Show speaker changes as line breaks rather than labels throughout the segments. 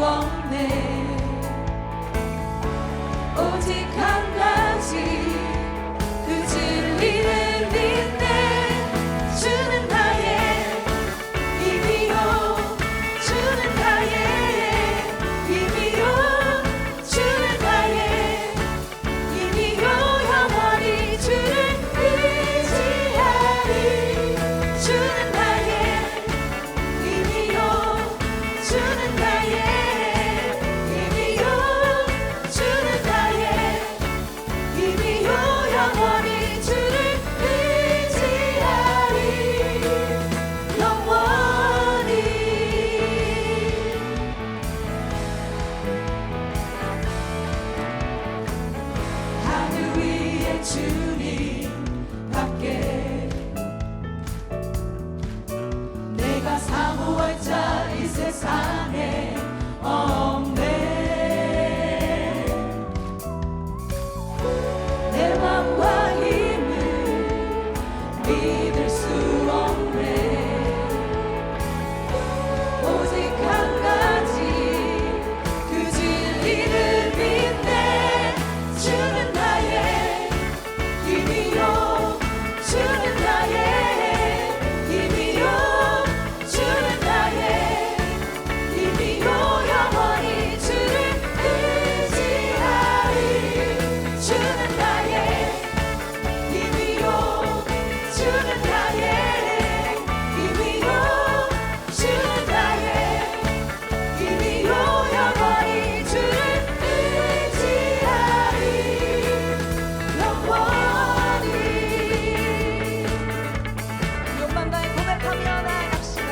없네. 오직 한 가지 그 진리를 믿네. 주는 나의 힘이요 주는 나의 힘이요 주는 나의 힘이요 영원히 주를 의지하리. 주는 나의 힘이요 주는 나의 힘이요 주는 나의 힘이요 영원히 주를 의지하리. 영원히 하늘 위에 주님 밖에 내가 사모할 자 이 세상에 없네. 내 맘과 힘을 믿을 수 없네. 오직 한 가지 그 진리를 믿네. 주는 나의 힘이요 주는 나의 힘이요 주는 나의 힘이요 영원히 주를 의지하리. 주는 나의 힘이요 주는 나의 힘이요 주는 나의 힘이요 영원히 주를 의지하리. 영원히 욕만 다해 고백하며 나아갑시다.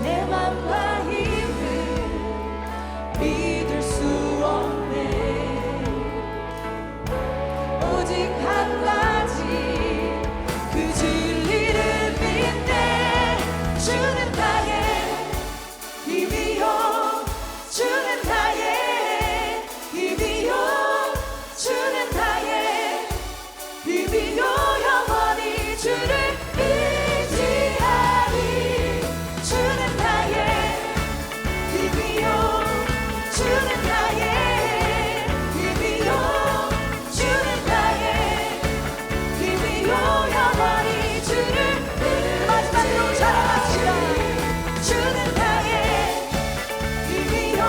내 맘과 힘을 믿을 수 없네. 오직 한 가지 그 진리를 믿네. 주는 나의 힘이요 주는 나의 힘이요 주는 나의 힘이요 영원히 주를 의지하리. 주는 나의 힘이요 주는 나의 힘이요 주는 나의 힘이요 영원히 주를 마지막으로 자랑합시다. 주는 나의 힘이요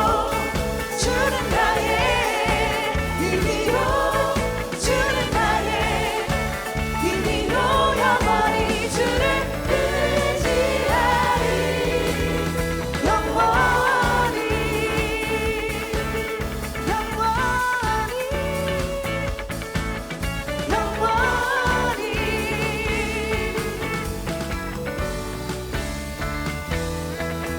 주는 나의 힘이요 주는 나의 힘이요 영원히 주를 의지하리. 영원히 영원히 영원히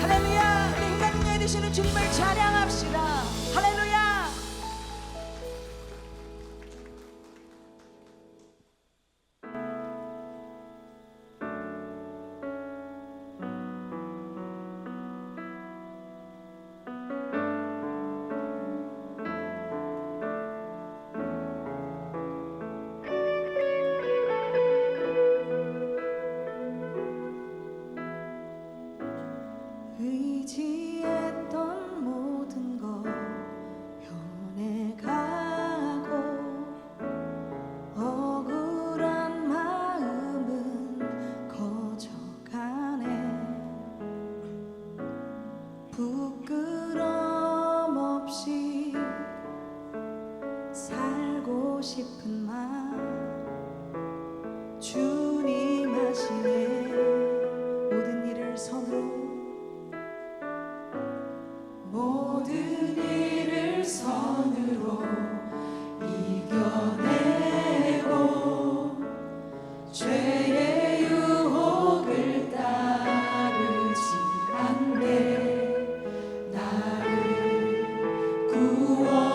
할렐루야. 우리 인간 능력이 되시는 주님을 찬양합시다. 할렐루야. 의지했던 모든 것 변해가고 억울한 마음은 커져가네. 부끄럼 없이 살고 싶은 마음 주님 하시네. 모든 일을 선으로 모든 일을 선으로 이겨내고 죄의 유혹을 따르지 않네. 나를 구원하신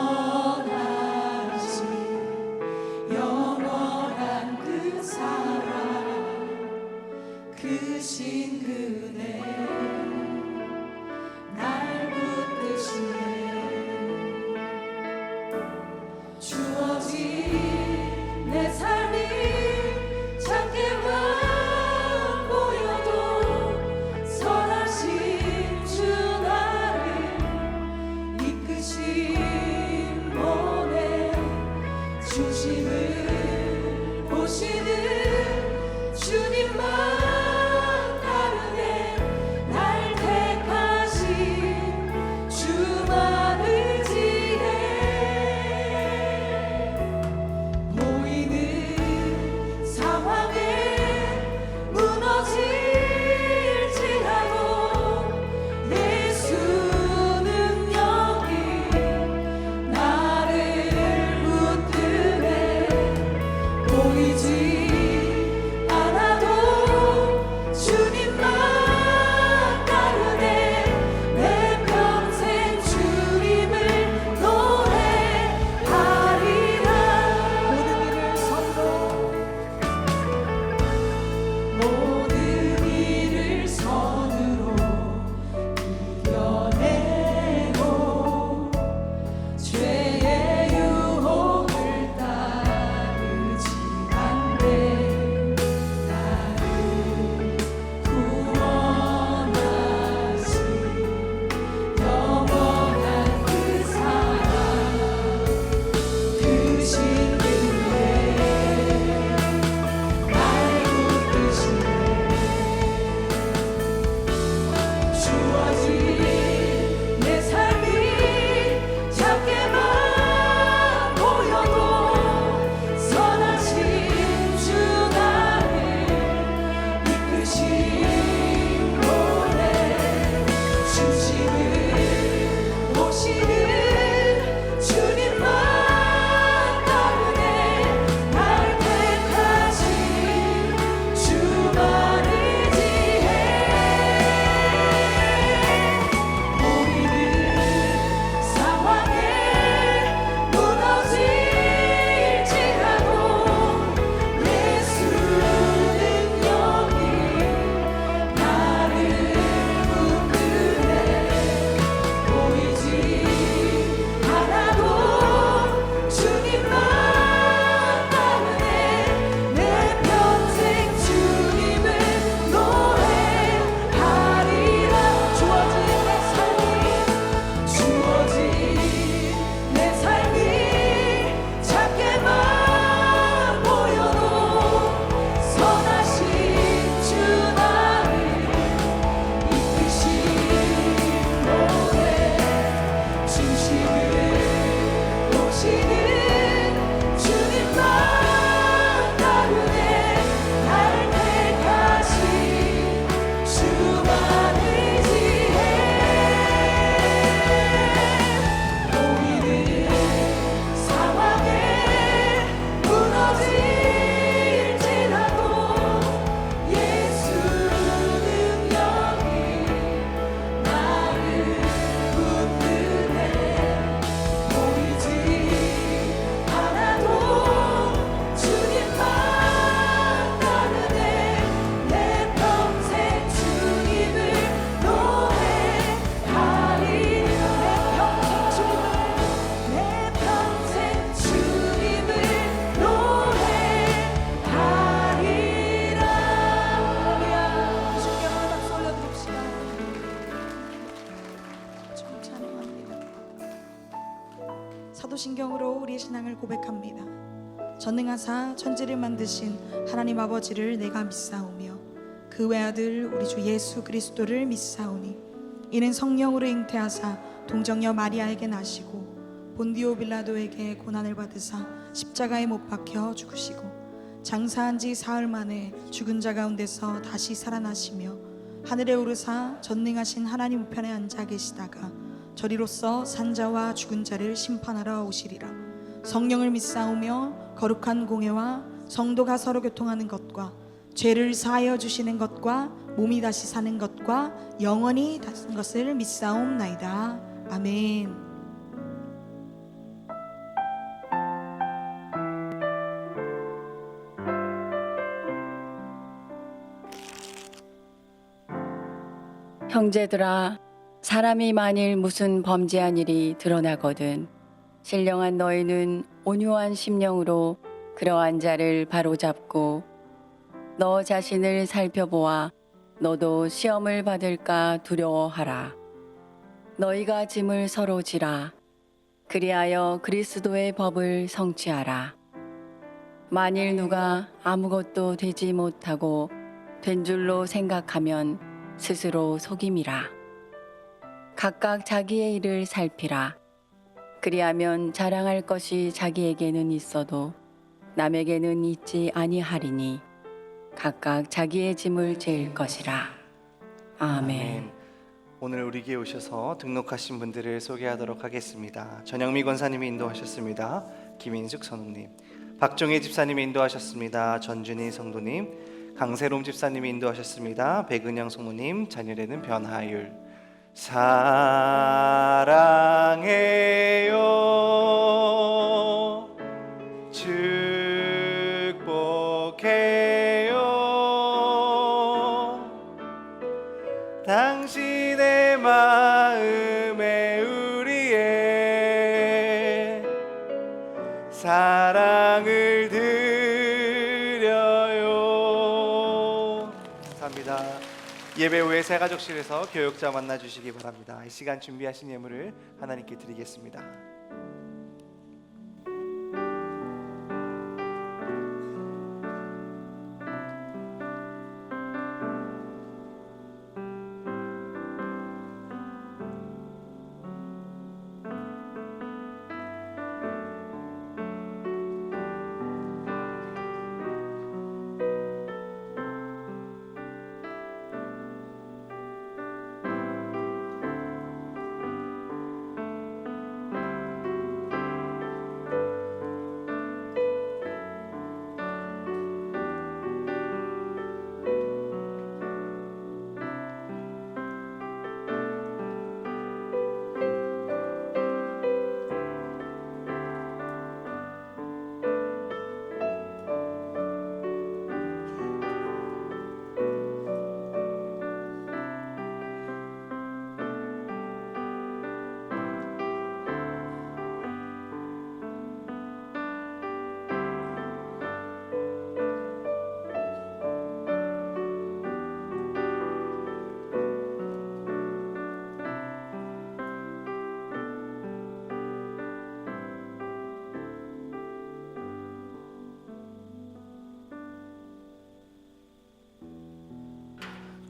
사도신경으로 우리의 신앙을 고백합니다. 전능하사 천지를 만드신 하나님 아버지를 내가 믿사오며 그 외아들 우리 주 예수 그리스도를 믿사오니 이는 성령으로 잉태하사 동정녀 마리아에게 나시고 본디오 빌라도에게 고난을 받으사 십자가에 못 박혀 죽으시고 장사한 지 사흘 만에 죽은 자 가운데서 다시 살아나시며 하늘에 오르사 전능하신 하나님 우편에 앉아 계시다가 저리로서 산자와 죽은 자를 심판하러 오시리라. 성령을 믿사오며 거룩한 공회와 성도가 서로 교통하는 것과 죄를 사하여 주시는 것과 몸이 다시 사는 것과 영원히 다스는 것을 믿사옵나이다. 아멘.
형제들아, 사람이 만일 무슨 범죄한 일이 드러나거든 신령한 너희는 온유한 심령으로 그러한 자를 바로잡고 너 자신을 살펴보아 너도 시험을 받을까 두려워하라. 너희가 짐을 서로 지라. 그리하여 그리스도의 법을 성취하라. 만일 누가 아무것도 되지 못하고 된 줄로 생각하면 스스로 속임이라. 각각 자기의 일을 살피라. 그리하면 자랑할 것이 자기에게는 있어도 남에게는 있지 아니하리니 각각 자기의 짐을 질 것이라. 아멘.
오늘 우리에게 오셔서 등록하신 분들을 소개하도록 하겠습니다. 전영미 권사님이 인도하셨습니다. 김인숙 선우님, 박종희 집사님이 인도하셨습니다. 전준희 성도님, 강세롬 집사님이 인도하셨습니다. 백은영 성모님, 자녀되는 변하율. 사랑해요, 축복해요, 당신의 마음에 우리의 사랑을 드려요. 감사합니다. 예배 후에 새가족실에서 교육자 만나주시기 바랍니다. 이 시간 준비하신 예물을 하나님께 드리겠습니다.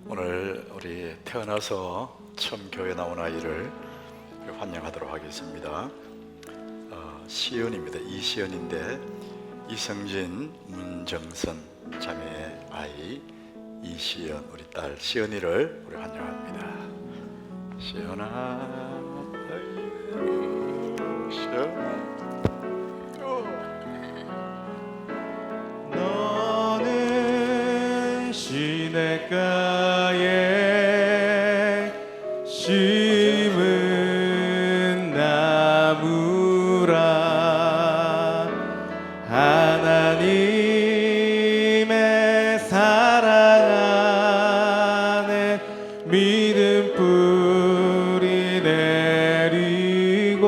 오늘 우리 태어나서 처음 교회 나온 아이를 환영하도록 하겠습니다. 시연입니다. 이시연인데 이성진, 문정선 자매의 아이 이시연, 우리 딸 시연이를 우리 환영합니다. 시연아, 시연아.
너는 시냇가에 심은 나무라. 하나님의 사랑 안에 믿음 뿌리 내리고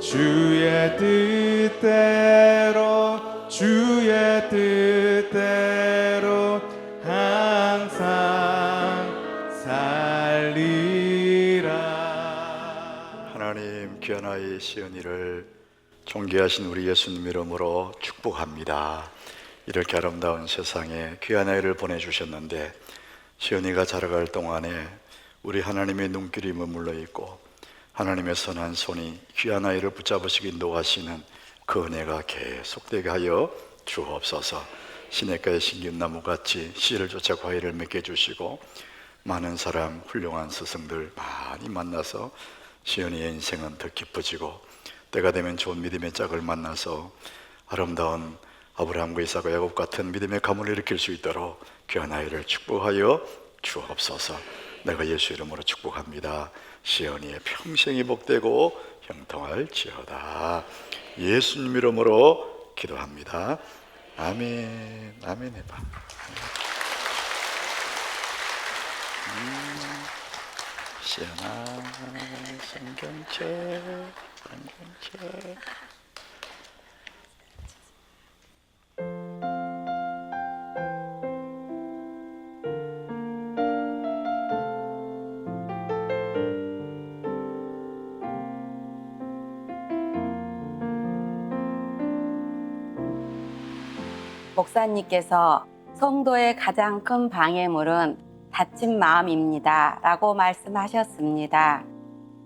주의 뜻대로 항상 살리라.
하나님, 귀한 아이 시은이를 존귀하신 우리 예수님 이름으로 축복합니다. 이렇게 아름다운 세상에 귀한 아이를 보내주셨는데 시은이가 자라갈 동안에 우리 하나님의 눈길이 머물러 있고 하나님의 선한 손이 귀한 아이를 붙잡으시고 인도하시는 그 은혜가 계속되게 하여 주옵소서. 시냇가의 신김나무같이 씨를 쫓아 과일을 맺게 해주시고 많은 사람, 훌륭한 스승들 많이 만나서 시은이의 인생은 더 깊어지고 때가 되면 좋은 믿음의 짝을 만나서 아름다운 아브라함과 이삭과 야곱 같은 믿음의 가문을 일으킬 수 있도록 귀한 아이를 축복하여 주옵소서. 내가 예수 이름으로 축복합니다. 시은이의 평생이 복되고 형통할지어다. 예수님 이름으로 기도합니다. 아멘. 아멘 해봐. 시연아, 성경책.
목사님께서 성도의 가장 큰 방해물은 다친 마음입니다 라고 말씀하셨습니다.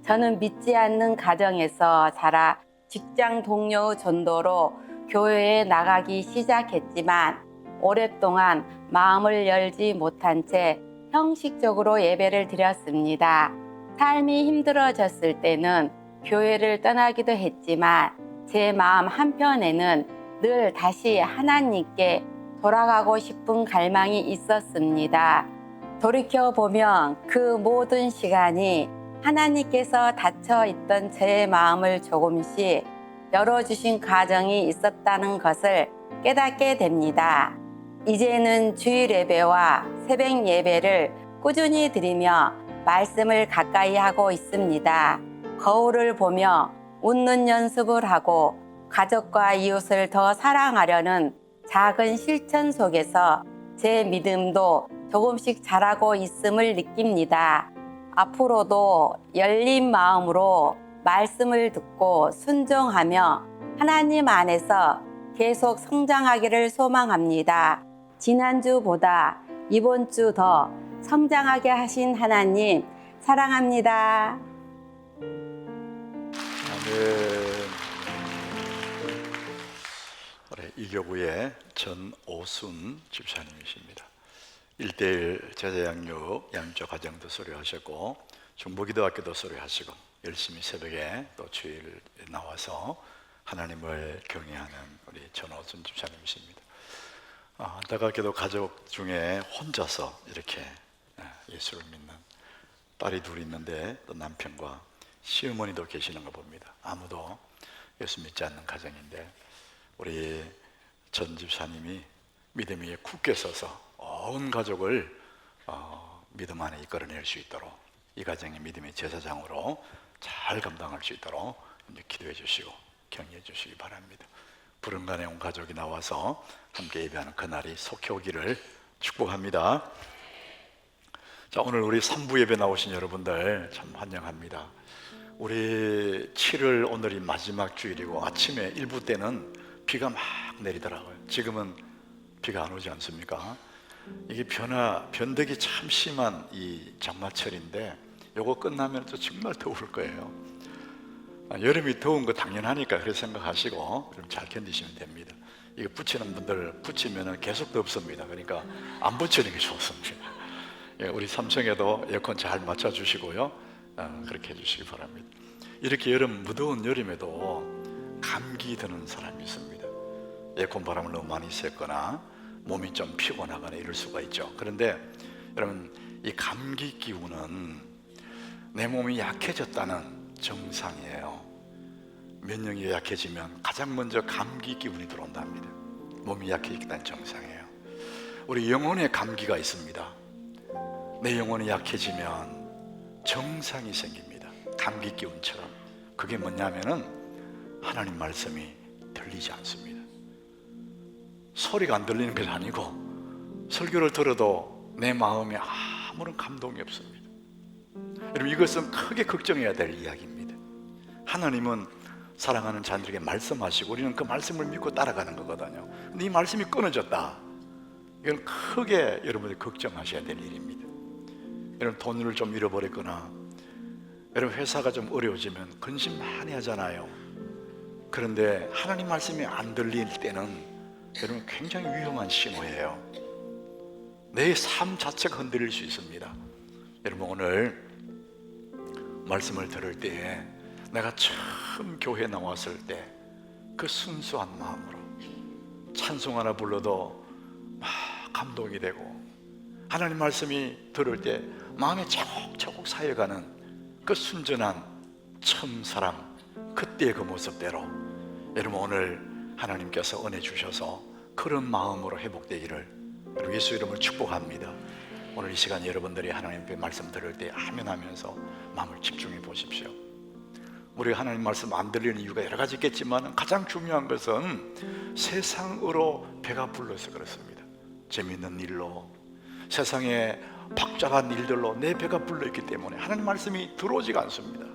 저는 믿지 않는 가정에서 자라 직장 동료의 전도로 교회에 나가기 시작했지만 오랫동안 마음을 열지 못한 채 형식적으로 예배를 드렸습니다. 삶이 힘들어졌을 때는 교회를 떠나기도 했지만 제 마음 한편에는 늘 다시 하나님께 돌아가고 싶은 갈망이 있었습니다. 돌이켜보면 그 모든 시간이 하나님께서 닫혀 있던 제 마음을 조금씩 열어주신 과정이 있었다는 것을 깨닫게 됩니다. 이제는 주일 예배와 새벽 예배를 꾸준히 드리며 말씀을 가까이 하고 있습니다. 거울을 보며 웃는 연습을 하고 가족과 이웃을 더 사랑하려는 작은 실천 속에서 제 믿음도 조금씩 자라고 있음을 느낍니다. 앞으로도 열린 마음으로 말씀을 듣고 순종하며 하나님 안에서 계속 성장하기를 소망합니다. 지난주보다 이번 주 더 성장하게 하신 하나님 사랑합니다.
아멘. 이교구의 전오순 집사님이십니다. 1:1 제자양육 양조 과정도 수료하셨고 중보기도학교도 수료하시고 열심히 새벽에 또 주일에 나와서 하나님을 경외하는 우리 전오순 집사님이십니다. 안타깝게도 가족 중에 혼자서 이렇게 예수를 믿는 딸이 둘 있는데 또 남편과 시어머니도 계시는 거 봅니다. 아무도 예수 믿지 않는 가정인데 우리 전 집사님이 믿음 위에 굳게 서서 온 가족을 믿음 안에 이끌어낼 수 있도록 이 가정의 믿음의 제사장으로 잘 감당할 수 있도록 기도해 주시고 격려해 주시기 바랍니다. 불응간에 온 가족이 나와서 함께 예배하는 그날이 속히 오기를 축복합니다. 자, 오늘 우리 3부 예배 나오신 여러분들 참 환영합니다. 우리 7월 오늘이 마지막 주일이고 아침에 1부 때는 비가 막 내리더라고요. 지금은 비가 안 오지 않습니까? 이게 변덕이 참 심한 이 장마철인데 요거 끝나면 또 정말 더울 거예요. 여름이 더운 거 당연하니까 그렇게 생각하시고 그럼 잘 견디시면 됩니다. 이거 붙이는 분들 붙이면 계속 덥습니다. 그러니까 안 붙이는 게 좋습니다. 우리 삼성에도 에어컨 잘 맞춰주시고요. 그렇게 해주시기 바랍니다. 이렇게 무더운 여름에도 감기 드는 사람이 있습니다. 에어컨 바람을 너무 많이 쐈거나 몸이 좀 피곤하거나 이럴 수가 있죠. 그런데 여러분, 이 감기 기운은 내 몸이 약해졌다는 정상이에요. 면역력이 약해지면 가장 먼저 감기 기운이 들어온답니다. 몸이 약해졌다는 정상이에요. 우리 영혼에 감기가 있습니다. 내 영혼이 약해지면 정상이 생깁니다. 감기 기운처럼. 그게 뭐냐면은 하나님 말씀이 들리지 않습니다. 소리가 안 들리는 게 아니고 설교를 들어도 내 마음에 아무런 감동이 없습니다. 여러분, 이것은 크게 걱정해야 될 이야기입니다. 하나님은 사랑하는 자녀들에게 말씀하시고 우리는 그 말씀을 믿고 따라가는 거거든요. 근데 이 말씀이 끊어졌다, 이건 크게 여러분들이 걱정하셔야 될 일입니다. 여러분 돈을 좀 잃어버렸거나 여러분 회사가 좀 어려워지면 근심 많이 하잖아요. 그런데 하나님 말씀이 안 들릴 때는 여러분 굉장히 위험한 신호예요. 내 삶 자체가 흔들릴 수 있습니다. 여러분 오늘 말씀을 들을 때에 내가 처음 교회 나왔을 때 그 순수한 마음으로 찬송 하나 불러도 막 감동이 되고 하나님 말씀이 들을 때 마음에 차곡차곡 쌓여가는 그 순전한 처음 사랑, 그때의 그 모습대로 여러분 오늘 하나님께서 은혜 주셔서 그런 마음으로 회복되기를 여러분 예수 이름을 축복합니다. 오늘 이 시간 여러분들이 하나님의 말씀 들을 때 아멘 하면서 마음을 집중해 보십시오. 우리가 하나님 말씀 안 들리는 이유가 여러 가지 있겠지만 가장 중요한 것은 세상으로 배가 불러서 그렇습니다. 재미있는 일로, 세상에 복잡한 일들로 내 배가 불러있기 때문에 하나님 말씀이 들어오지가 않습니다.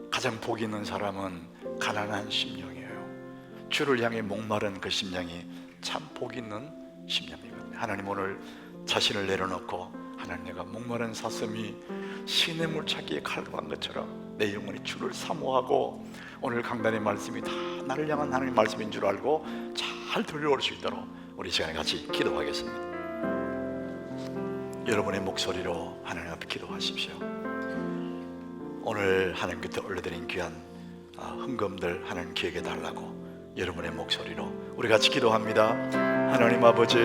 가장 복 있는 사람은 가난한 심령이에요. 주를 향해 목마른 그 심령이 참 복 있는 심령이거든요. 하나님 오늘 자신을 내려놓고 하나님, 내가 목마른 사슴이 시냇물 찾기에 갈급한 것처럼 내 영혼이 주를 사모하고 오늘 강단의 말씀이 다 나를 향한 하나님의 말씀인 줄 알고 잘 들려올 수 있도록 우리 시간에 같이 기도하겠습니다. 여러분의 목소리로 하나님 앞에 기도하십시오. 오늘 하나님 곁에 올려드린 귀한 헌금들 하나님 기억해 달라고 여러분의 목소리로 우리 같이 기도합니다. 하나님 아버지,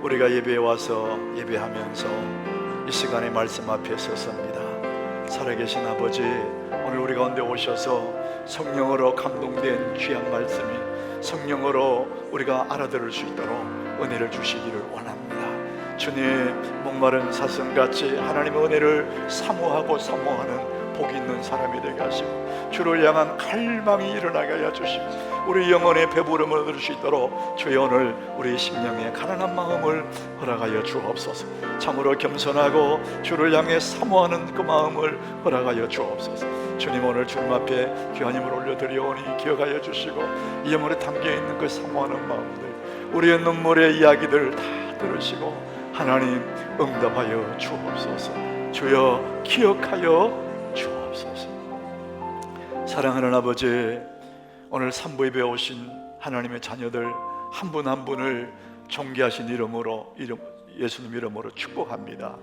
우리가 예배에 와서 예배하면서 이 시간의 말씀 앞에 섰습니다. 살아계신 아버지, 오늘 우리 가운데 오셔서 성령으로 감동된 귀한 말씀이 성령으로 우리가 알아들을 수 있도록 은혜를 주시기를 원합니다. 주님, 목마른 사슴같이 하나님의 은혜를 사모하는 복 있는 사람이 되게 하시고 주를 향한 갈망이 일어나게 하여 주시고 우리 영혼의 배부름을 얻을 수 있도록 주여 오늘 우리 심령의 가난한 마음을 허락하여 주옵소서. 참으로 겸손하고 주를 향해 사모하는 그 마음을 허락하여 주옵소서. 주님, 오늘 주님 앞에 귀한 힘을 올려드리오니 기억하여 주시고 이 영혼에 담겨있는 그 사모하는 마음들, 우리의 눈물의 이야기들 다 들으시고 하나님 응답하여 주옵소서. 주여 기억하여 주옵소서. 사랑하는 아버지, 오늘 산부 예배에 오신 하나님의 자녀들 한 분 한 분을 존귀하신 이름으로 예수님 이름으로 축복합니다.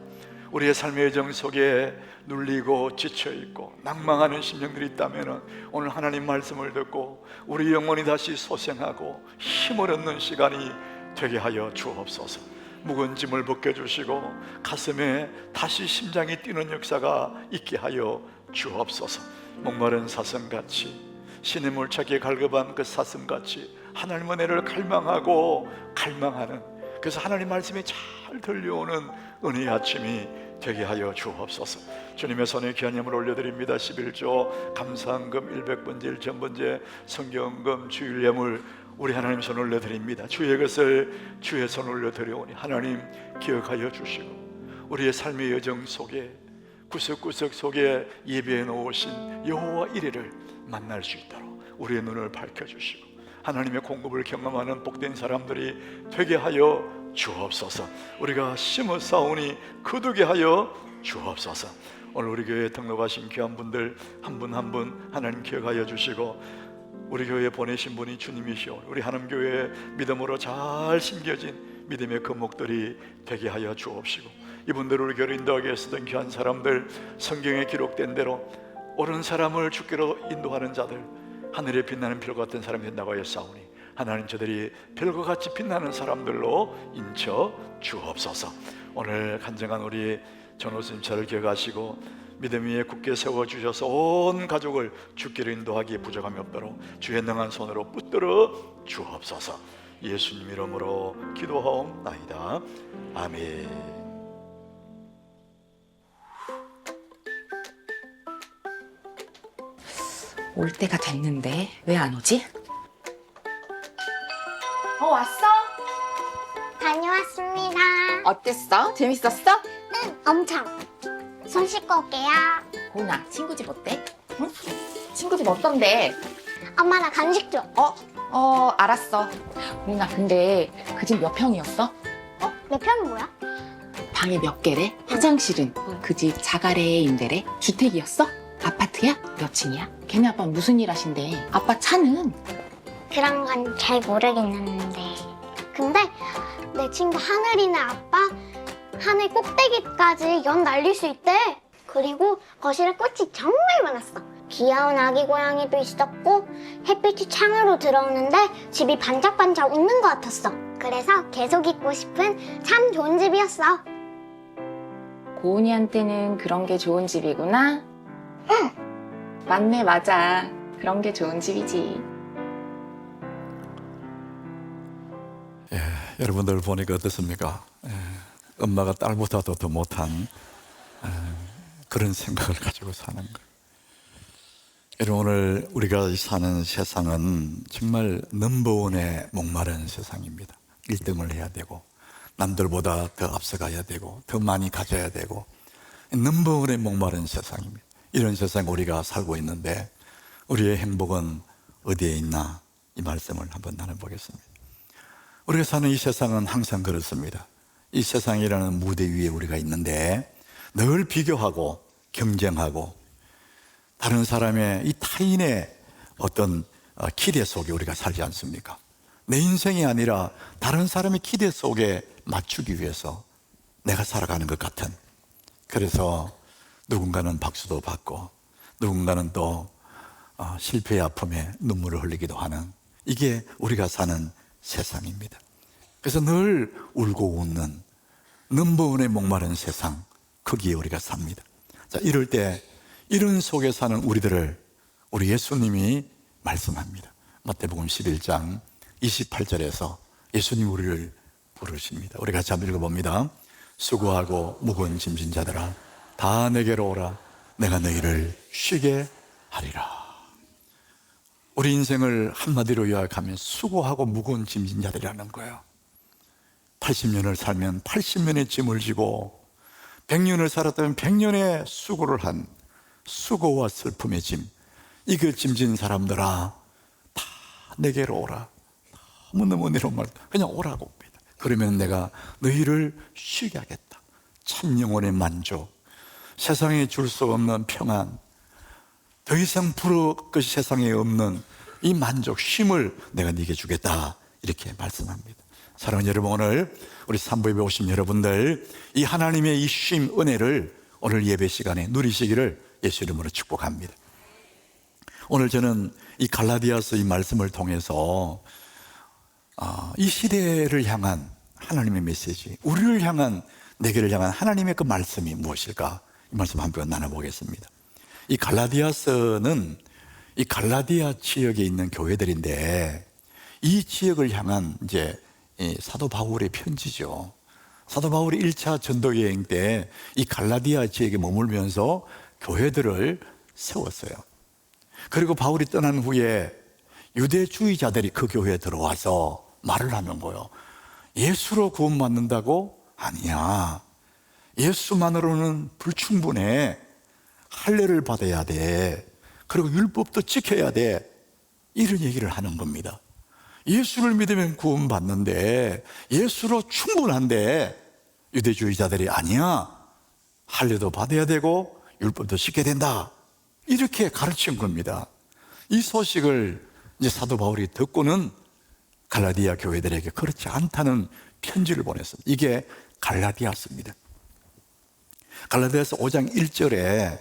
우리의 삶의 여정 속에 눌리고 지쳐있고 낭망하는 심령들이 있다면 오늘 하나님 말씀을 듣고 우리 영혼이 다시 소생하고 힘을 얻는 시간이 되게 하여 주옵소서. 묵은 짐을 벗겨주시고 가슴에 다시 심장이 뛰는 역사가 있게 하여 주옵소서. 목마른 사슴같이 시냇물 찾기에 갈급한 그 사슴같이 하나님 은혜를 갈망하는, 그래서 하나님 말씀이 잘 들려오는 은혜의 아침이 되게 하여 주옵소서. 주님의 손에 귀한 힘을 올려드립니다. 11조 감사헌금 100번제 1000번제 성경헌금 주일 예물 우리 하나님 손 올려드립니다. 주의 것을 주의 손 올려드려오니 하나님 기억하여 주시고 우리의 삶의 여정 속에 구석구석 속에 예배해 놓으신 여호와 이레를 만날 수 있도록 우리의 눈을 밝혀주시고 하나님의 공급을 경험하는 복된 사람들이 되게 하여 주옵소서. 우리가 심었사오니 거두게 하여 주옵소서. 오늘 우리 교회에 등록하신 귀한 분들 한 분 한 분 하나님 기억하여 주시고 우리 교회에 보내신 분이 주님이시오. 우리 하나님 교회에 믿음으로 잘 심겨진 믿음의 금목들이 되게 하여 주옵시고 이분들 우리 교회를 인도하게 했었던 귀한 사람들, 성경에 기록된 대로 옳은 사람을 주께로 인도하는 자들, 하늘에 빛나는 별과 같은 사람이 된다고 하였사오니 하나님 저들이 별과 같이 빛나는 사람들로 인쳐 주옵소서. 오늘 간증한 우리 전호수님 저를 기억하시고 믿음 위에 굳게 세워주셔서 온 가족을 주께로 인도하기에 부족함이 없도록 주의 능한 손으로 붙들어 주옵소서. 예수님 이름으로 기도하옵나이다. 아멘.
올 때가 됐는데 왜 안 오지? 왔어?
다녀왔습니다.
어땠어? 재밌었어?
응, 엄청. 손 씻고 올게요.
보나 친구 집 어때? 응? 친구들 어떤데?
엄마 나 간식 줘.
알았어. 우리나 근데 그 집 몇 평이었어?
내 편은 뭐야?
방이 몇 개래? 화장실은? 그 집 자가래 임대래? 주택이었어? 아파트야? 몇 층이야? 걔네 아빠 무슨 일 하신대? 아빠 차는?
그런 건 잘 모르겠는데. 근데 내 친구 하늘이네 아빠 하늘 꼭대기까지 연 날릴 수 있대. 그리고 거실에 꽃이 정말 많았어. 귀여운 아기 고양이도 있었고 햇빛이 창으로 들어오는데 집이 반짝반짝 웃는 것 같았어. 그래서 계속 있고 싶은 참 좋은 집이었어.
고은이한테는 그런 게 좋은 집이구나? 응. 맞네, 맞아. 그런 게 좋은 집이지.
여러분들 보니까 어떻습니까? 엄마가 딸보다도 더 못한 그런 생각을 가지고 사는 거예요. 여러분, 오늘 우리가 사는 세상은 정말 넘버원에 목마른 세상입니다. 1등을 해야 되고 남들보다 더 앞서가야 되고 더 많이 가져야 되고 넘버원에 목마른 세상입니다. 이런 세상에 우리가 살고 있는데 우리의 행복은 어디에 있나, 이 말씀을 한번 나눠보겠습니다. 우리가 사는 이 세상은 항상 그렇습니다. 이 세상이라는 무대 위에 우리가 있는데 늘 비교하고 경쟁하고 다른 사람의, 이 타인의 어떤 기대 속에 우리가 살지 않습니까? 내 인생이 아니라 다른 사람의 기대 속에 맞추기 위해서 내가 살아가는 것 같은, 그래서 누군가는 박수도 받고 누군가는 또 실패의 아픔에 눈물을 흘리기도 하는, 이게 우리가 사는 세상입니다. 그래서 늘 울고 웃는 넘버원에 목마른 세상, 거기에 우리가 삽니다. 자, 이럴 때 이런 속에 사는 우리들을 우리 예수님이 말씀합니다. 마태복음 11장 28절에서 예수님 우리를 부르십니다. 우리 같이 한번 읽어봅니다. 수고하고 무거운 짐진 자들아 다 내게로 오라. 내가 너희를 쉬게 하리라. 우리 인생을 한마디로 요약하면 수고하고 무거운 짐진 자들이라는 거예요. 80년을 살면 80년의 짐을 지고 100년을 살았다면 100년의 수고를 한 수고와 슬픔의 짐, 이걸 짐진 사람들아 다 내게로 오라. 너무너무 내려온 말, 그냥 오라고 합니다. 그러면 내가 너희를 쉬게 하겠다. 참 영혼의 만족, 세상에 줄 수 없는 평안, 더 이상 부러울 것이 세상에 없는 이 만족, 쉼을 내가 네게 주겠다, 이렇게 말씀합니다. 사랑하는 여러분, 오늘 우리 산부예배 오신 여러분들, 이 하나님의 이 쉼, 은혜를 오늘 예배 시간에 누리시기를 예수 이름으로 축복합니다. 오늘 저는 이 갈라디아서 이 말씀을 통해서 이 시대를 향한 하나님의 메시지, 우리를 향한, 내게를 향한 하나님의 그 말씀이 무엇일까, 이 말씀 한번 나눠보겠습니다. 이 갈라디아서는 이 갈라디아 지역에 있는 교회들인데 이 지역을 향한 이제 사도 바울의 편지죠. 사도 바울이 1차 전도 여행 때 이 갈라디아 지역에 머물면서 교회들을 세웠어요. 그리고 바울이 떠난 후에 유대주의자들이 그 교회에 들어와서 말을 하는 거예요. 예수로 구원받는다고? 아니야. 예수만으로는 불충분해. 할례를 받아야 돼. 그리고 율법도 지켜야 돼. 이런 얘기를 하는 겁니다. 예수를 믿으면 구원받는데 예수로 충분한데 유대주의자들이 아니야. 할례도 받아야 되고 율법도 지켜야 된다. 이렇게 가르친 겁니다. 이 소식을 이제 사도 바울이 듣고는 갈라디아 교회들에게 그렇지 않다는 편지를 보냈습니다. 이게 갈라디아서입니다. 갈라디아서 5장 1절에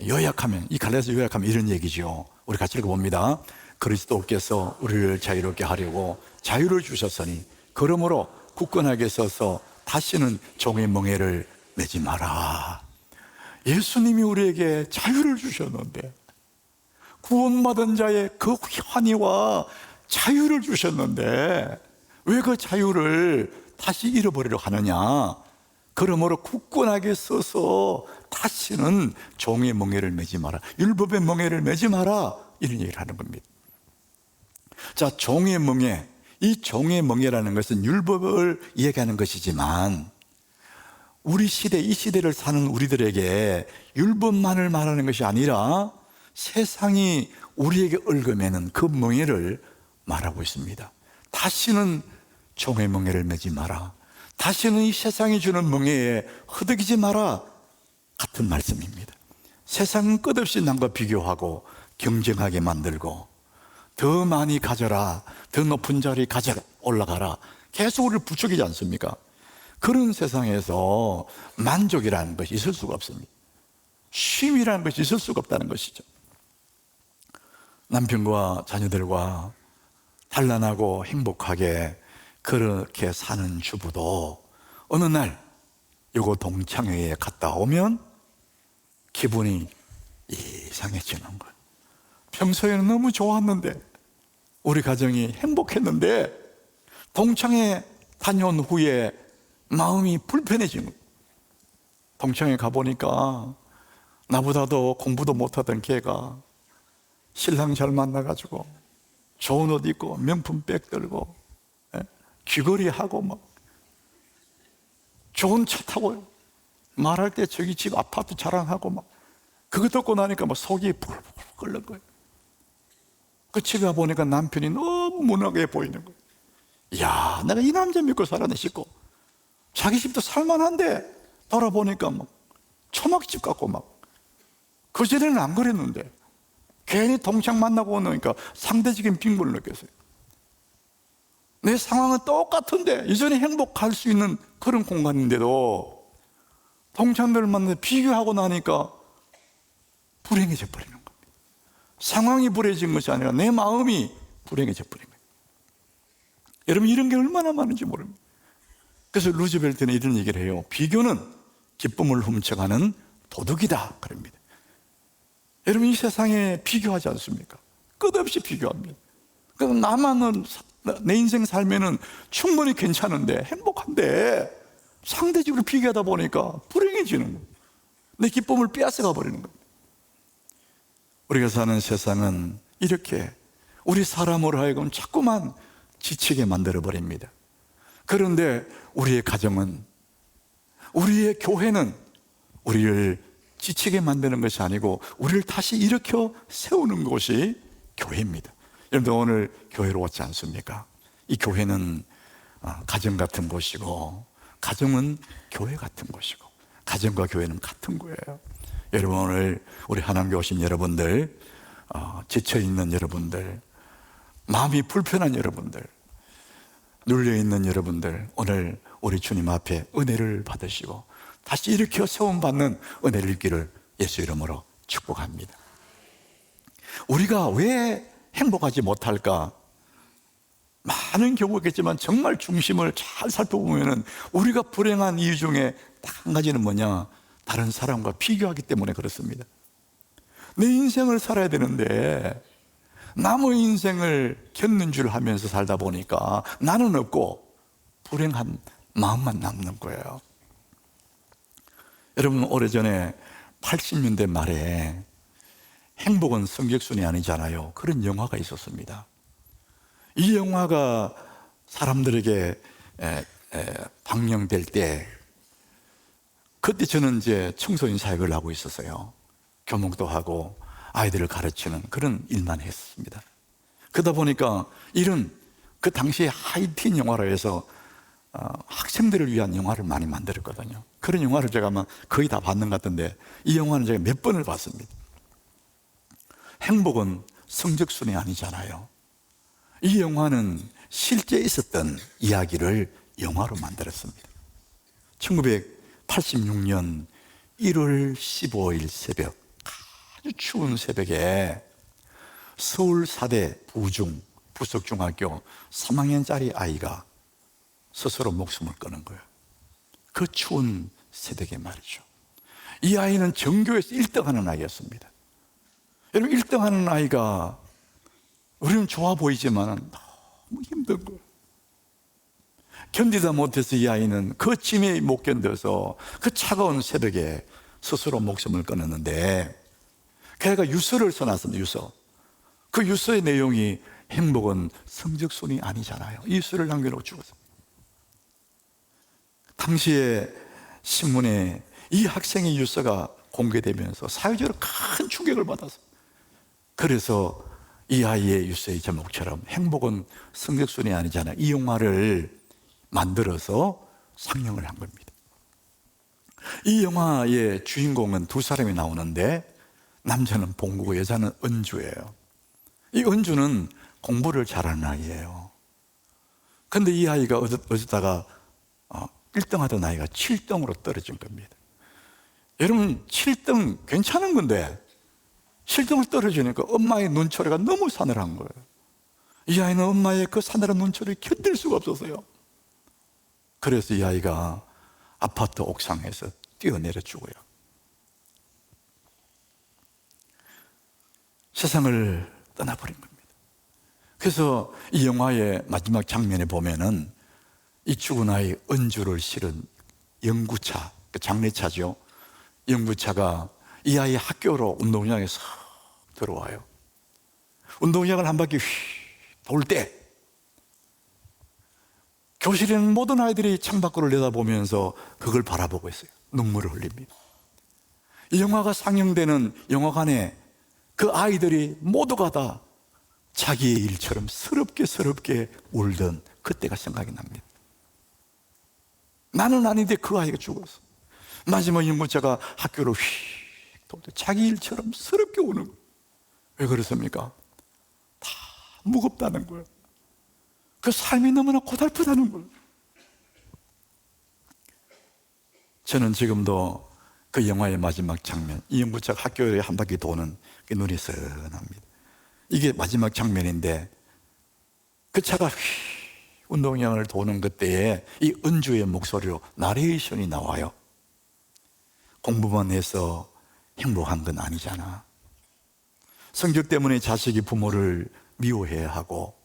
요약하면, 이 갈라디아서 요약하면 이런 얘기죠. 우리 같이 읽어봅니다. 그리스도께서 우리를 자유롭게 하려고 자유를 주셨으니 그러므로 굳건하게 서서 다시는 종의 멍에를 매지 마라. 예수님이 우리에게 자유를 주셨는데, 구원받은 자의 그 환희와 자유를 주셨는데 왜 그 자유를 다시 잃어버리려 하느냐. 그러므로 굳건하게 서서 다시는 종의 멍에를 매지 마라. 율법의 멍에를 매지 마라. 이런 얘기를 하는 겁니다. 자, 종의 멍에, 이 종의 멍에라는 것은 율법을 얘기하는 것이지만 우리 시대, 이 시대를 사는 우리들에게 율법만을 말하는 것이 아니라 세상이 우리에게 얽어매는 그 멍에를 말하고 있습니다. 다시는 종의 멍에를 매지 마라. 다시는 이 세상이 주는 멍에에 허덕이지 마라. 같은 말씀입니다. 세상은 끝없이 남과 비교하고 경쟁하게 만들고 더 많이 가져라, 더 높은 자리 가져라, 올라가라, 계속 우리를 부추기지 않습니까? 그런 세상에서 만족이라는 것이 있을 수가 없습니다. 쉼이라는 것이 있을 수가 없다는 것이죠. 남편과 자녀들과 단란하고 행복하게 그렇게 사는 주부도 어느 날 요거 동창회에 갔다 오면 기분이 이상해지는 거예요. 평소에는 너무 좋았는데, 우리 가정이 행복했는데 동창회 다녀온 후에 마음이 불편해지는 거예요. 동창회 가보니까 나보다도 공부도 못하던 걔가 신랑 잘 만나가지고 좋은 옷 입고 명품 백 들고 귀걸이 하고 막 좋은 차 타고 말할 때 저기 집 아파트 자랑하고 막 그거 듣고 나니까 막 속이 펄펄 끓는 거예요. 그 집에 가보니까 남편이 너무 무난하게 보이는 거예요. 이야, 내가 이 남자 믿고 살았네 싶고, 자기 집도 살만한데 돌아보니까 막 초막집 같고 막, 그전에는 안 그랬는데 괜히 동창 만나고 오니까 상대적인 빈곤을 느꼈어요. 내 상황은 똑같은데 이전에 행복할 수 있는 그런 공간인데도 동창들을 만나서 비교하고 나니까 불행해져 버리는 겁니다. 상황이 불행해진 것이 아니라 내 마음이 불행해져 버린 거예요. 여러분, 이런 게 얼마나 많은지 모릅니다. 그래서 루즈벨트는 이런 얘기를 해요. 비교는 기쁨을 훔쳐가는 도둑이다 그럽니다. 여러분, 이 세상에 비교하지 않습니까? 끝없이 비교합니다. 그래서 나만은 내 인생 살면은 충분히 괜찮은데, 행복한데 상대적으로 비교하다 보니까 불행해지는 거예요. 내 기쁨을 빼앗아가 버리는 겁니다. 우리가 사는 세상은 이렇게 우리 사람으로 하여금 자꾸만 지치게 만들어 버립니다. 그런데 우리의 가정은, 우리의 교회는 우리를 지치게 만드는 것이 아니고 우리를 다시 일으켜 세우는 곳이 교회입니다. 여러분들 오늘 교회로 왔지 않습니까? 이 교회는 가정 같은 곳이고, 가정은 교회 같은 곳이고, 가정과 교회는 같은 거예요. 여러분, 오늘 우리 하나님께 오신 여러분들, 지쳐있는 여러분들, 마음이 불편한 여러분들, 눌려있는 여러분들, 오늘 우리 주님 앞에 은혜를 받으시고 다시 일으켜 세움받는 은혜를 입기를 예수 이름으로 축복합니다. 우리가 왜 행복하지 못할까? 많은 경우가 있겠지만 정말 중심을 잘 살펴보면 우리가 불행한 이유 중에 딱 한 가지는 뭐냐? 다른 사람과 비교하기 때문에 그렇습니다. 내 인생을 살아야 되는데 남의 인생을 겪는 줄 하면서 살다 보니까 나는 없고 불행한 마음만 남는 거예요. 여러분, 오래전에 80년대 말에 행복은 성적순이 아니잖아요, 그런 영화가 있었습니다. 이 영화가 사람들에게 방영될 때, 그때 저는 이제 청소년 사역을 하고 있었어요. 교목도 하고 아이들을 가르치는 그런 일만 했습니다. 그러다 보니까 이런 그 당시에 하이틴 영화로 해서 학생들을 위한 영화를 많이 만들었거든요. 그런 영화를 제가 아마 거의 다 봤는 것 같은데, 이 영화는 제가 몇 번을 봤습니다. 행복은 성적순이 아니잖아요. 이 영화는 실제 있었던 이야기를 영화로 만들었습니다. 1986년 1월 15일 새벽, 아주 추운 새벽에 서울 사대 부중 부석중학교 3학년짜리 아이가 스스로 목숨을 끊은 거예요. 그 추운 새벽에 말이죠. 이 아이는 전교에서 1등하는 아이였습니다. 여러분, 1등하는 아이가 우리는 좋아 보이지만 너무 힘든 거예요. 견디다 못해서 이 아이는 그 짐에 못 견뎌서 그 차가운 새벽에 스스로 목숨을 끊었는데, 걔가 유서를 써놨습니다. 유서. 그 유서의 내용이 행복은 성적순이 아니잖아요. 이 유서를 남겨놓고 죽었어요. 당시에 신문에 이 학생의 유서가 공개되면서 사회적으로 큰 충격을 받았어요. 그래서 이 아이의 유서의 제목처럼 행복은 성적순이 아니잖아요. 이 영화를 만들어서 상영을 한 겁니다. 이 영화의 주인공은 두 사람이 나오는데 남자는 봉구고 여자는 은주예요. 이 은주는 공부를 잘하는 아이예요. 근데 이 아이가 어쩌다가 1등 하던 아이가 7등으로 떨어진 겁니다. 여러분 7등 괜찮은 건데 7등을 떨어지니까 엄마의 눈초리가 너무 사늘한 거예요. 이 아이는 엄마의 그 사늘한 눈초리를 견딜 수가 없었어요. 그래서 이 아이가 아파트 옥상에서 뛰어내려 죽어요. 세상을 떠나버린 겁니다. 그래서 이 영화의 마지막 장면에 보면은 이 죽은 아이 은주를 실은 연구차, 그 장례차죠. 연구차가 이 아이 학교로 운동장에 싹 들어와요. 운동장을 한 바퀴 휙 돌 때 교실에 있는 모든 아이들이 창밖으로 내다보면서 그걸 바라보고 있어요. 눈물을 흘립니다. 이 영화가 상영되는 영화관에 그 아이들이 모두가 다 자기의 일처럼 서럽게 울던 그때가 생각이 납니다. 나는 아닌데 그 아이가 죽었어. 마지막 연구자가 학교로 휙 돌 때 자기 일처럼 서럽게 우는 거예요. 왜 그렇습니까? 다 무겁다는 거예요. 그 삶이 너무나 고달프다는 거예요. 저는 지금도 그 영화의 마지막 장면, 이 연구자가 학교에 한 바퀴 도는 그 눈이 선합니다. 이게 마지막 장면인데 그 차가 휙 운동장을 도는 그때에 이 은주의 목소리로 나레이션이 나와요. 공부만 해서 행복한 건 아니잖아. 성적 때문에 자식이 부모를 미워해야 하고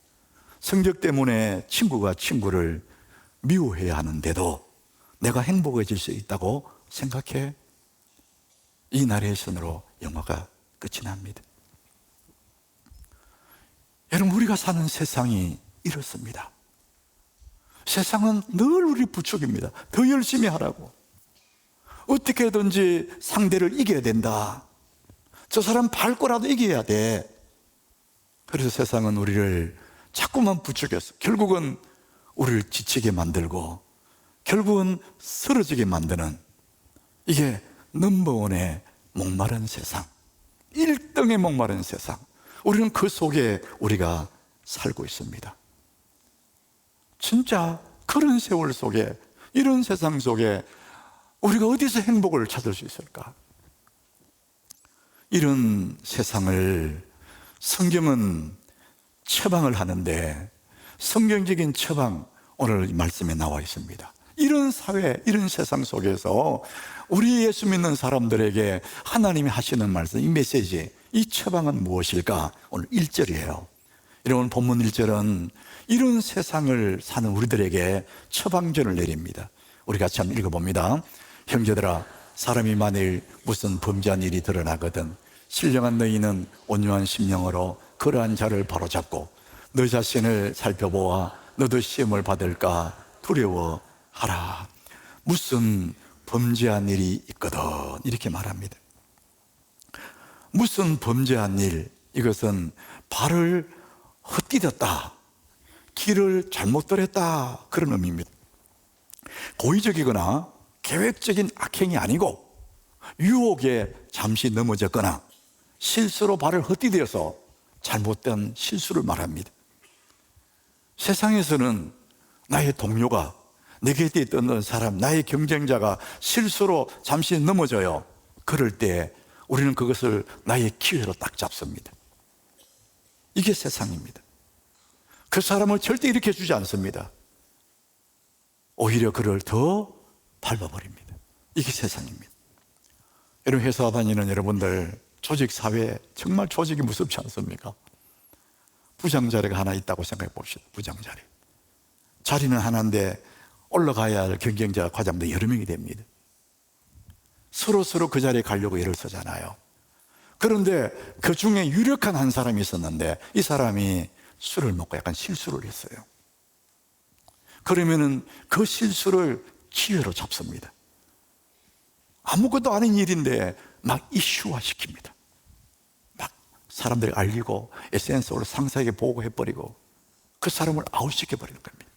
성적 때문에 친구가 친구를 미워해야 하는데도 내가 행복해질 수 있다고 생각해. 이 나레이션으로 영화가 끝이 납니다. 여러분, 우리가 사는 세상이 이렇습니다. 세상은 늘 우리 부축입니다. 더 열심히 하라고. 어떻게든지 상대를 이겨야 된다. 저 사람 밟고라도 이겨야 돼. 그래서 세상은 우리를 자꾸만 부추겨서 결국은 우리를 지치게 만들고 결국은 쓰러지게 만드는, 이게 넘버원의 목마른 세상, 1등의 목마른 세상. 우리는 그 속에 우리가 살고 있습니다. 진짜 그런 세월 속에, 이런 세상 속에 우리가 어디서 행복을 찾을 수 있을까? 이런 세상을 성경은 처방을 하는데, 성경적인 처방, 오늘 이 말씀에 나와 있습니다. 이런 사회, 이런 세상 속에서 우리 예수 믿는 사람들에게 하나님이 하시는 말씀, 이 메시지, 이 처방은 무엇일까? 오늘 1절이에요. 이런 본문 1절은 이런 세상을 사는 우리들에게 처방전을 내립니다. 우리 같이 한번 읽어봅니다. 형제들아, 사람이 만일 무슨 범죄한 일이 드러나거든 신령한 너희는 온유한 심령으로 그러한 자를 바로잡고 너 자신을 살펴보아 너도 시험을 받을까 두려워하라. 무슨 범죄한 일이 있거든, 이렇게 말합니다. 무슨 범죄한 일, 이것은 발을 헛디뎠다, 길을 잘못 들였다, 그런 의미입니다. 고의적이거나 계획적인 악행이 아니고 유혹에 잠시 넘어졌거나 실수로 발을 헛디뎌서 잘못된 실수를 말합니다. 세상에서는 나의 동료가, 내 곁에 있던 사람, 나의 경쟁자가 실수로 잠시 넘어져요. 그럴 때 우리는 그것을 나의 기회로 딱 잡습니다. 이게 세상입니다. 그 사람을 절대 일으켜 주지 않습니다. 오히려 그를 더 밟아버립니다. 이게 세상입니다. 여러분, 회사 다니는 여러분들, 조직 사회, 정말 조직이 무섭지 않습니까? 부장 자리가 하나 있다고 생각해 봅시다. 부장 자리. 자리는 하나인데 올라가야 할 경쟁자, 과장도 여러 명이 됩니다. 서로 그 자리에 가려고 애를 쓰잖아요. 그런데 그 중에 유력한 한 사람이 있었는데 이 사람이 술을 먹고 약간 실수를 했어요. 그러면은 그 실수를 기회로 잡습니다. 아무것도 아닌 일인데 막 이슈화 시킵니다. 막 사람들이 알리고 SNS로 상사에게 보고해버리고 그 사람을 아웃시켜버리는 겁니다.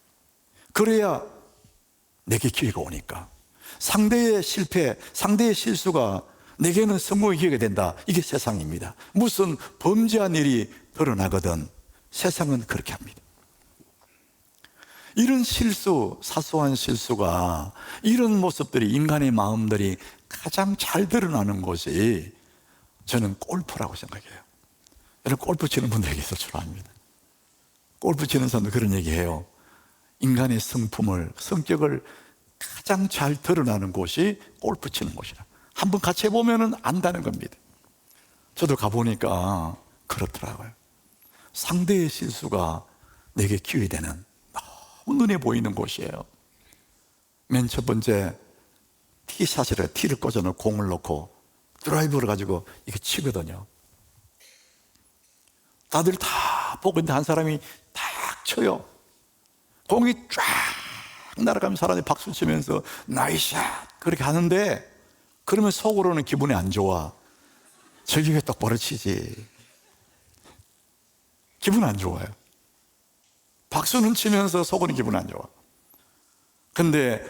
그래야 내게 기회가 오니까. 상대의 실패, 상대의 실수가 내게는 성공의 기회가 된다. 이게 세상입니다. 무슨 범죄한 일이 드러나거든 세상은 그렇게 합니다. 이런 실수, 사소한 실수가, 이런 모습들이, 인간의 마음들이 가장 잘 드러나는 곳이 저는 골프라고 생각해요. 여러분, 골프 치는 분들에게서 주로 합니다. 골프 치는 사람도 그런 얘기해요. 인간의 성품을, 성격을 가장 잘 드러나는 곳이 골프 치는 곳이라. 한번 같이 해보면 안다는 겁니다. 저도 가보니까 그렇더라고요. 상대의 실수가 내게 기회되는 너무 눈에 보이는 곳이에요. 맨 첫 번째 티샷이래. 티를 꽂아놓고 공을 놓고 드라이버를 가지고 이렇게 치거든요. 다들 다 보고 있는데 한 사람이 딱 쳐요. 공이 쫙 날아가면 사람이 박수 치면서 나이스샷 그렇게 하는데, 그러면 속으로는 기분이 안 좋아. 저기 왜 똑바로 치지? 기분 안 좋아요. 박수는 치면서 속으로는 기분 안 좋아. 근데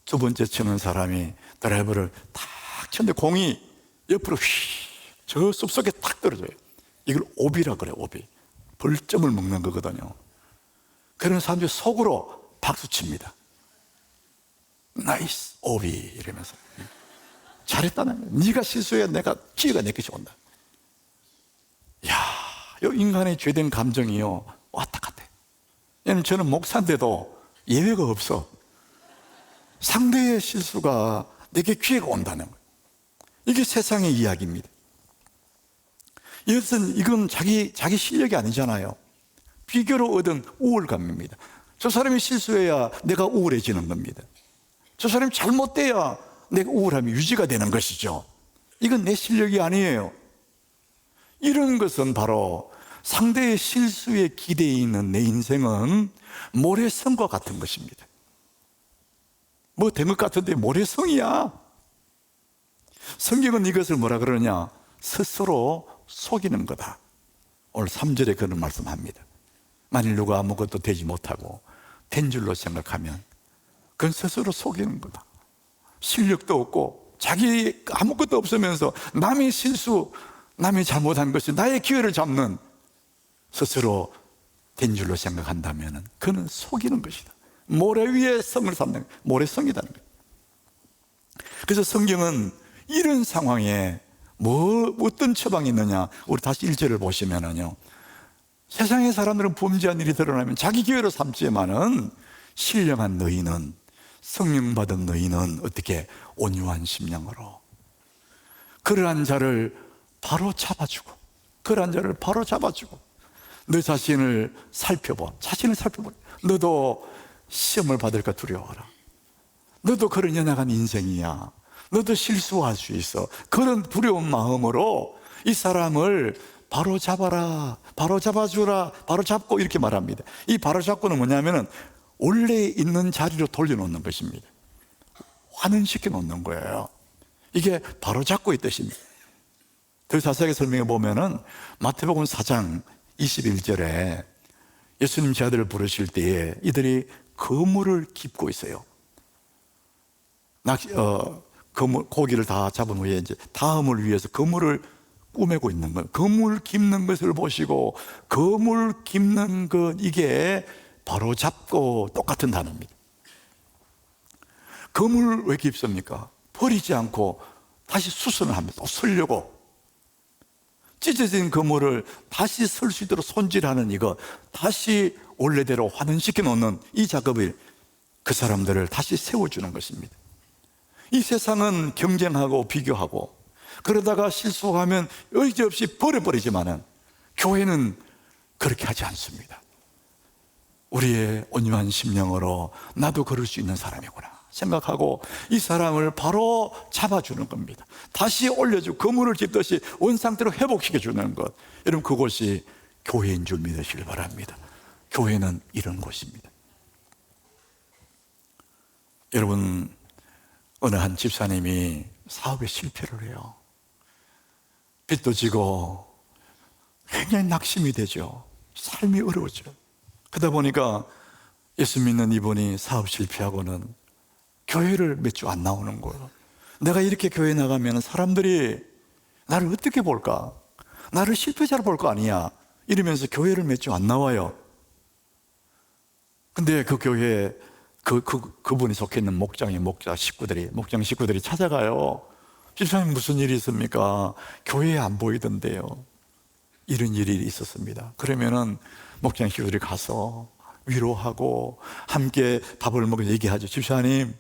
두 번째 치는 사람이 드라이버를 탁 쳤는데 공이 옆으로 저 숲속에 탁 떨어져요. 이걸 오비라 그래요. 오비. 벌점을 먹는 거거든요. 그런 사람들이 속으로 박수 칩니다. 나이스 오비 이러면서. 잘했다는 거예요. 네가 실수해야 내가 기회가 내 것이 온다. 이야, 이 인간의 죄된 감정이요 왔다 갔다. 왜냐면 저는 목사인데도 예외가 없어. 상대의 실수가 내게 기회가 온다는 거예요. 이게 세상의 이야기입니다. 이건 자기 실력이 아니잖아요. 비교로 얻은 우월감입니다. 저 사람이 실수해야 내가 우월해지는 겁니다. 저 사람이 잘못돼야 내가 우월함이 유지가 되는 것이죠. 이건 내 실력이 아니에요. 이런 것은 바로 상대의 실수에 기대어 있는 내 인생은 모래성과 같은 것입니다. 뭐 된 것 같은데 모래성이야. 성경은 이것을 뭐라 그러냐? 스스로 속이는 거다. 오늘 3절에 그런 말씀합니다. 만일 누가 아무것도 되지 못하고 된 줄로 생각하면 그건 스스로 속이는 거다. 실력도 없고 자기 아무것도 없으면서 남의 실수, 남이 잘못한 것이 나의 기회를 잡는, 스스로 된 줄로 생각한다면 그는 속이는 것이다. 모래 위에 성을 쌓는 모래성이라는 거예요. 그래서 성경은 이런 상황에 어떤 처방이 있느냐? 우리 다시 1절을 보시면은요, 세상의 사람들은 범죄한 일이 드러나면 자기 기회로 삼지만은 신령한 너희는, 성령 받은 너희는 어떻게 온유한 심령으로 그러한 자를 바로 잡아주고, 너 자신을 살펴봐. 너도 시험을 받을까 두려워하라. 너도 그런 연약한 인생이야. 너도 실수할 수 있어. 그런 두려운 마음으로 이 사람을 바로 잡아라, 바로 잡아주라, 바로 잡고, 이렇게 말합니다. 이 바로 잡고는 뭐냐면은 원래 있는 자리로 돌려놓는 것입니다. 환원시켜 놓는 거예요. 이게 바로 잡고의 뜻입니다. 더 자세하게 설명해 보면은 마태복음 4장 21절에 예수님 제 아들을 부르실 때에 이들이 그물을 깁고 있어요. 고기를 다 잡은 후에 이제 다음을 위해서 그물을 꾸매고 있는 것, 그물 깁는 것을 보시고, 그물 깁는 것, 이게 바로 잡고 똑같은 단어입니다. 그물 왜 깁습니까? 버리지 않고 다시 수선을 합니다. 또 쓰려고. 찢어진 그물을 다시 쓸 수 있도록 손질하는 이거, 다시 원래대로 환원시켜 놓는 이 작업을, 그 사람들을 다시 세워주는 것입니다. 이 세상은 경쟁하고 비교하고 그러다가 실수하면 의지없이 버려버리지만은 교회는 그렇게 하지 않습니다. 우리의 온유한 심령으로 나도 그럴 수 있는 사람이구나 생각하고 이 사람을 바로 잡아주는 겁니다. 다시 올려주고 그물을 깁듯이 원상태로 회복시켜주는 것, 여러분 그곳이 교회인 줄 믿으시길 바랍니다. 교회는 이런 곳입니다. 여러분, 어느 한 집사님이 사업에 실패를 해요. 빚도 지고 굉장히 낙심이 되죠. 삶이 어려워져. 그러다 보니까 예수 믿는 이분이 사업 실패하고는 교회를 몇 주 안 나오는 거예요. 내가 이렇게 교회 나가면 사람들이 나를 어떻게 볼까? 나를 실패자로 볼 거 아니야. 이러면서 교회를 몇 주 안 나와요. 근데 그 교회에 그분이 속해 있는 목장 식구들이 찾아가요. 집사님 무슨 일이 있습니까? 교회에 안 보이던데요. 이런 일이 있었습니다. 그러면은 목장 식구들이 가서 위로하고 함께 밥을 먹으면서 얘기하죠. 집사님,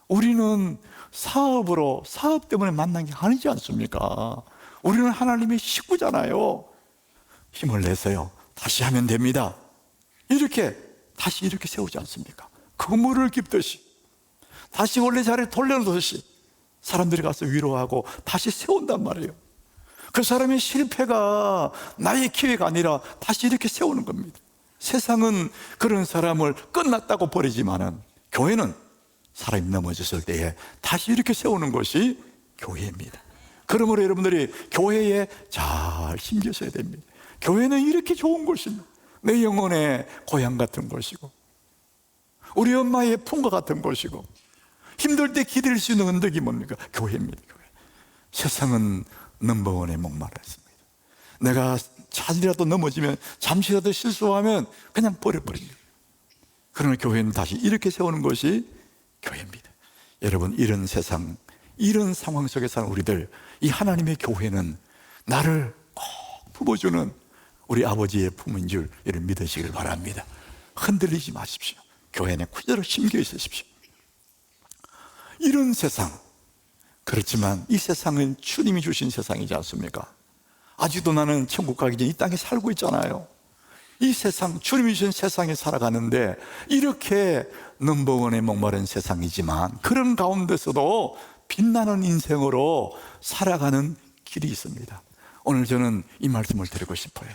우리는 사업 때문에 만난 게 아니지 않습니까? 우리는 하나님의 식구잖아요. 힘을 내세요. 다시 하면 됩니다. 다시 이렇게 세우지 않습니까? 그물을 깁듯이 다시 원래 자리에 돌려놓듯이 사람들이 가서 위로하고 다시 세운단 말이에요. 그 사람의 실패가 나의 기회가 아니라 다시 이렇게 세우는 겁니다. 세상은 그런 사람을 끝났다고 버리지만은 교회는 사람이 넘어졌을 때에 다시 이렇게 세우는 것이 교회입니다. 그러므로 여러분들이 교회에 잘 힘주셔야 됩니다. 교회는 이렇게 좋은 곳입니다. 내 영혼의 고향 같은 곳이고 우리 엄마의 품과 같은 곳이고 힘들 때 기댈 수 있는 언덕이 뭡니까? 교회입니다. 교회. 세상은 넘버원에 목말랐습니다. 내가 차이라도 넘어지면 잠시라도 실수하면 그냥 버려버립니다. 그러나 교회는 다시 이렇게 세우는 것이 교회입니다. 여러분, 이런 세상, 이런 상황 속에 사는 우리들, 이 하나님의 교회는 나를 꼭 품어주는 우리 아버지의 품인 줄 여러분 믿으시길 바랍니다. 흔들리지 마십시오. 교회 안에 그대로 심겨 있으십시오. 이런 세상, 그렇지만 이 세상은 주님이 주신 세상이지 않습니까? 아직도 나는 천국 가기 전에 이 땅에 살고 있잖아요. 이 세상, 주님이 주신 세상에 살아가는데 이렇게 넘버원에 목마른 세상이지만 그런 가운데서도 빛나는 인생으로 살아가는 길이 있습니다. 오늘 저는 이 말씀을 드리고 싶어요.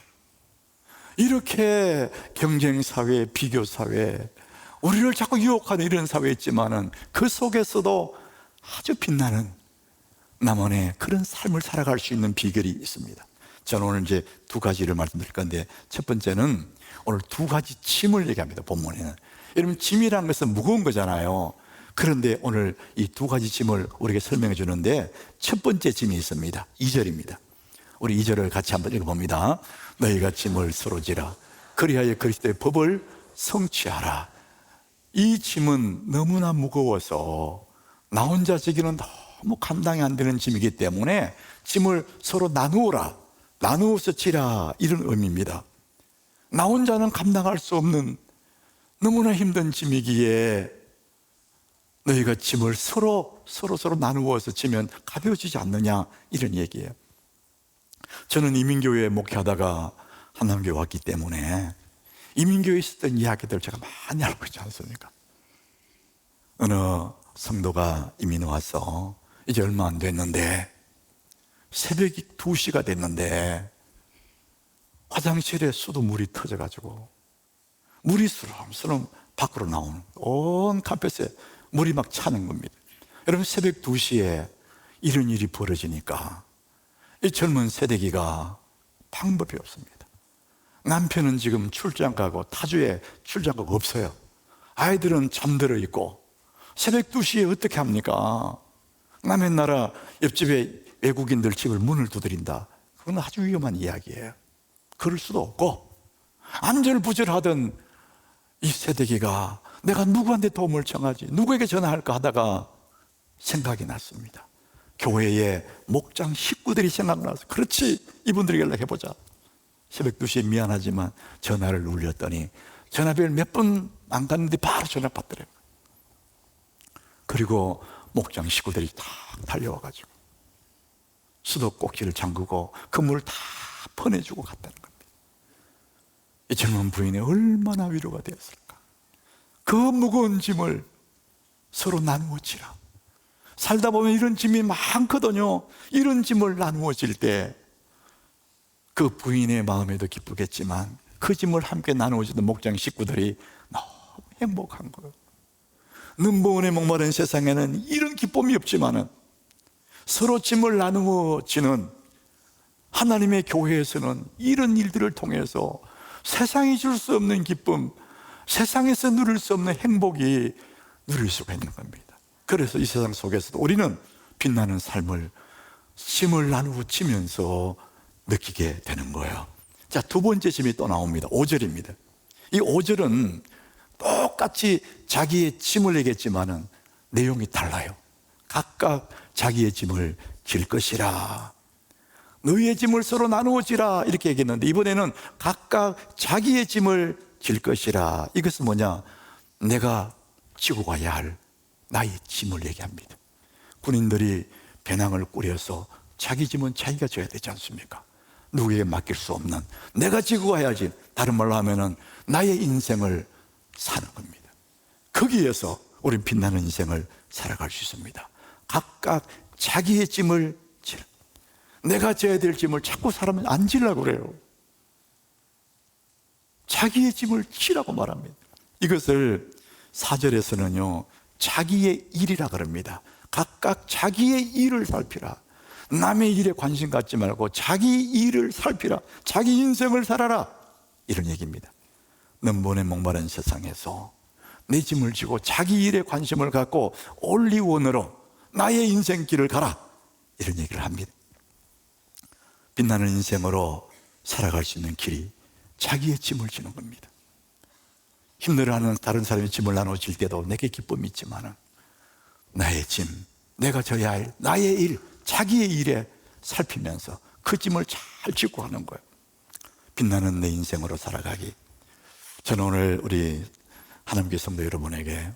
이렇게 경쟁사회, 비교사회, 우리를 자꾸 유혹하는 이런 사회에 있지만은 그 속에서도 아주 빛나는 나만의 그런 삶을 살아갈 수 있는 비결이 있습니다. 저는 오늘 이제 두 가지를 말씀드릴 건데, 첫 번째는 오늘 두 가지 짐을 얘기합니다. 본문에는 여러분, 짐이라는 것은 무거운 거잖아요. 그런데 오늘 이 두 가지 짐을 우리에게 설명해 주는데, 첫 번째 짐이 있습니다. 2절입니다. 우리 2절을 같이 한번 읽어봅니다. 너희가 짐을 서로 지라 그리하여 그리스도의 법을 성취하라. 이 짐은 너무나 무거워서 나 혼자 지기는 너무 감당이 안 되는 짐이기 때문에 짐을 서로 나누어라, 나누어서 지라, 이런 의미입니다. 나 혼자는 감당할 수 없는 너무나 힘든 짐이기에 너희가 짐을 서로 나누어서 지면 가벼워지지 않느냐, 이런 얘기예요. 저는 이민교회에 목회하다가 한남교회 왔기 때문에 이민교회에 있었던 이야기들을 제가 많이 알고 있지 않습니까? 어느 성도가 이민 와서 이제 얼마 안 됐는데 새벽이 2시가 됐는데 화장실에 수도물이 터져가지고 물이 수렁수렁 밖으로 나오는, 온 카펫에 물이 막 차는 겁니다. 여러분, 새벽 2시에 이런 일이 벌어지니까 이 젊은 새내기가 방법이 없습니다. 남편은 지금 출장 가고 타주에 출장 가고 없어요. 아이들은 잠들어 있고 새벽 2시에 어떻게 합니까? 남의 나라 옆집에 외국인들 집을 문을 두드린다. 그건 아주 위험한 이야기예요. 그럴 수도 없고, 안절부절하던 이 새내기가 내가 누구한테 도움을 청하지, 누구에게 전화할까 하다가 생각이 났습니다. 교회에 목장 식구들이 생각나서, 그렇지, 이분들에게 연락해보자. 새벽 2시에 미안하지만 전화를 울렸더니 전화벨 몇 분 안 갔는데 바로 전화 받더래요. 그리고 목장 식구들이 다 달려와가지고 수도꼭지를 잠그고 그 물을 다 퍼내주고 갔다는 겁니다. 이 젊은 부인이 얼마나 위로가 되었을까. 그 무거운 짐을 서로 나누어지라. 살다 보면 이런 짐이 많거든요. 이런 짐을 나누어질 때 그 부인의 마음에도 기쁘겠지만 그 짐을 함께 나누어지던 목장 식구들이 너무 행복한 거예요. 넘버원에 목마른 세상에는 이런 기쁨이 없지만은 서로 짐을 나누어지는 하나님의 교회에서는 이런 일들을 통해서 세상이 줄 수 없는 기쁨, 세상에서 누릴 수 없는 행복이 누릴 수가 있는 겁니다. 그래서 이 세상 속에서도 우리는 빛나는 삶을 짐을 나누고 지면서 느끼게 되는 거예요. 자, 두 번째 짐이 또 나옵니다. 5절입니다. 이 5절은 똑같이 자기의 짐을 얘기했지만은 내용이 달라요. 각각 자기의 짐을 질 것이라, 너희의 짐을 서로 나누어지라, 이렇게 얘기했는데 이번에는 각각 자기의 짐을 질 것이라. 이것은 뭐냐? 내가 지고 가야 할 나의 짐을 얘기합니다. 군인들이 배낭을 꾸려서 자기 짐은 자기가 져야 되지 않습니까? 누구에게 맡길 수 없는, 내가 지고 가야지. 다른 말로 하면은 나의 인생을 사는 겁니다. 거기에서 우리는 빛나는 인생을 살아갈 수 있습니다. 각각 자기의 짐을 지라. 내가 져야 될 짐을 자꾸 사람은 안 지려고 그래요. 자기의 짐을 지라고 말합니다. 이것을 4절에서는요 자기의 일이라 그럽니다. 각각 자기의 일을 살피라. 남의 일에 관심 갖지 말고 자기 일을 살피라. 자기 인생을 살아라, 이런 얘기입니다. 넘번에 목마른 세상에서 내 짐을 지고 자기 일에 관심을 갖고 올리원으로 나의 인생길을 가라, 이런 얘기를 합니다. 빛나는 인생으로 살아갈 수 있는 길이 자기의 짐을 지는 겁니다. 힘들어하는 다른 사람의 짐을 나눠질 때도 내게 기쁨이 있지만 나의 짐, 내가 져야 할 나의 일, 자기의 일에 살피면서 그 짐을 잘 짚고 가는 거예요. 빛나는 내 인생으로 살아가기. 저는 오늘 우리 하나님께 성도 여러분에게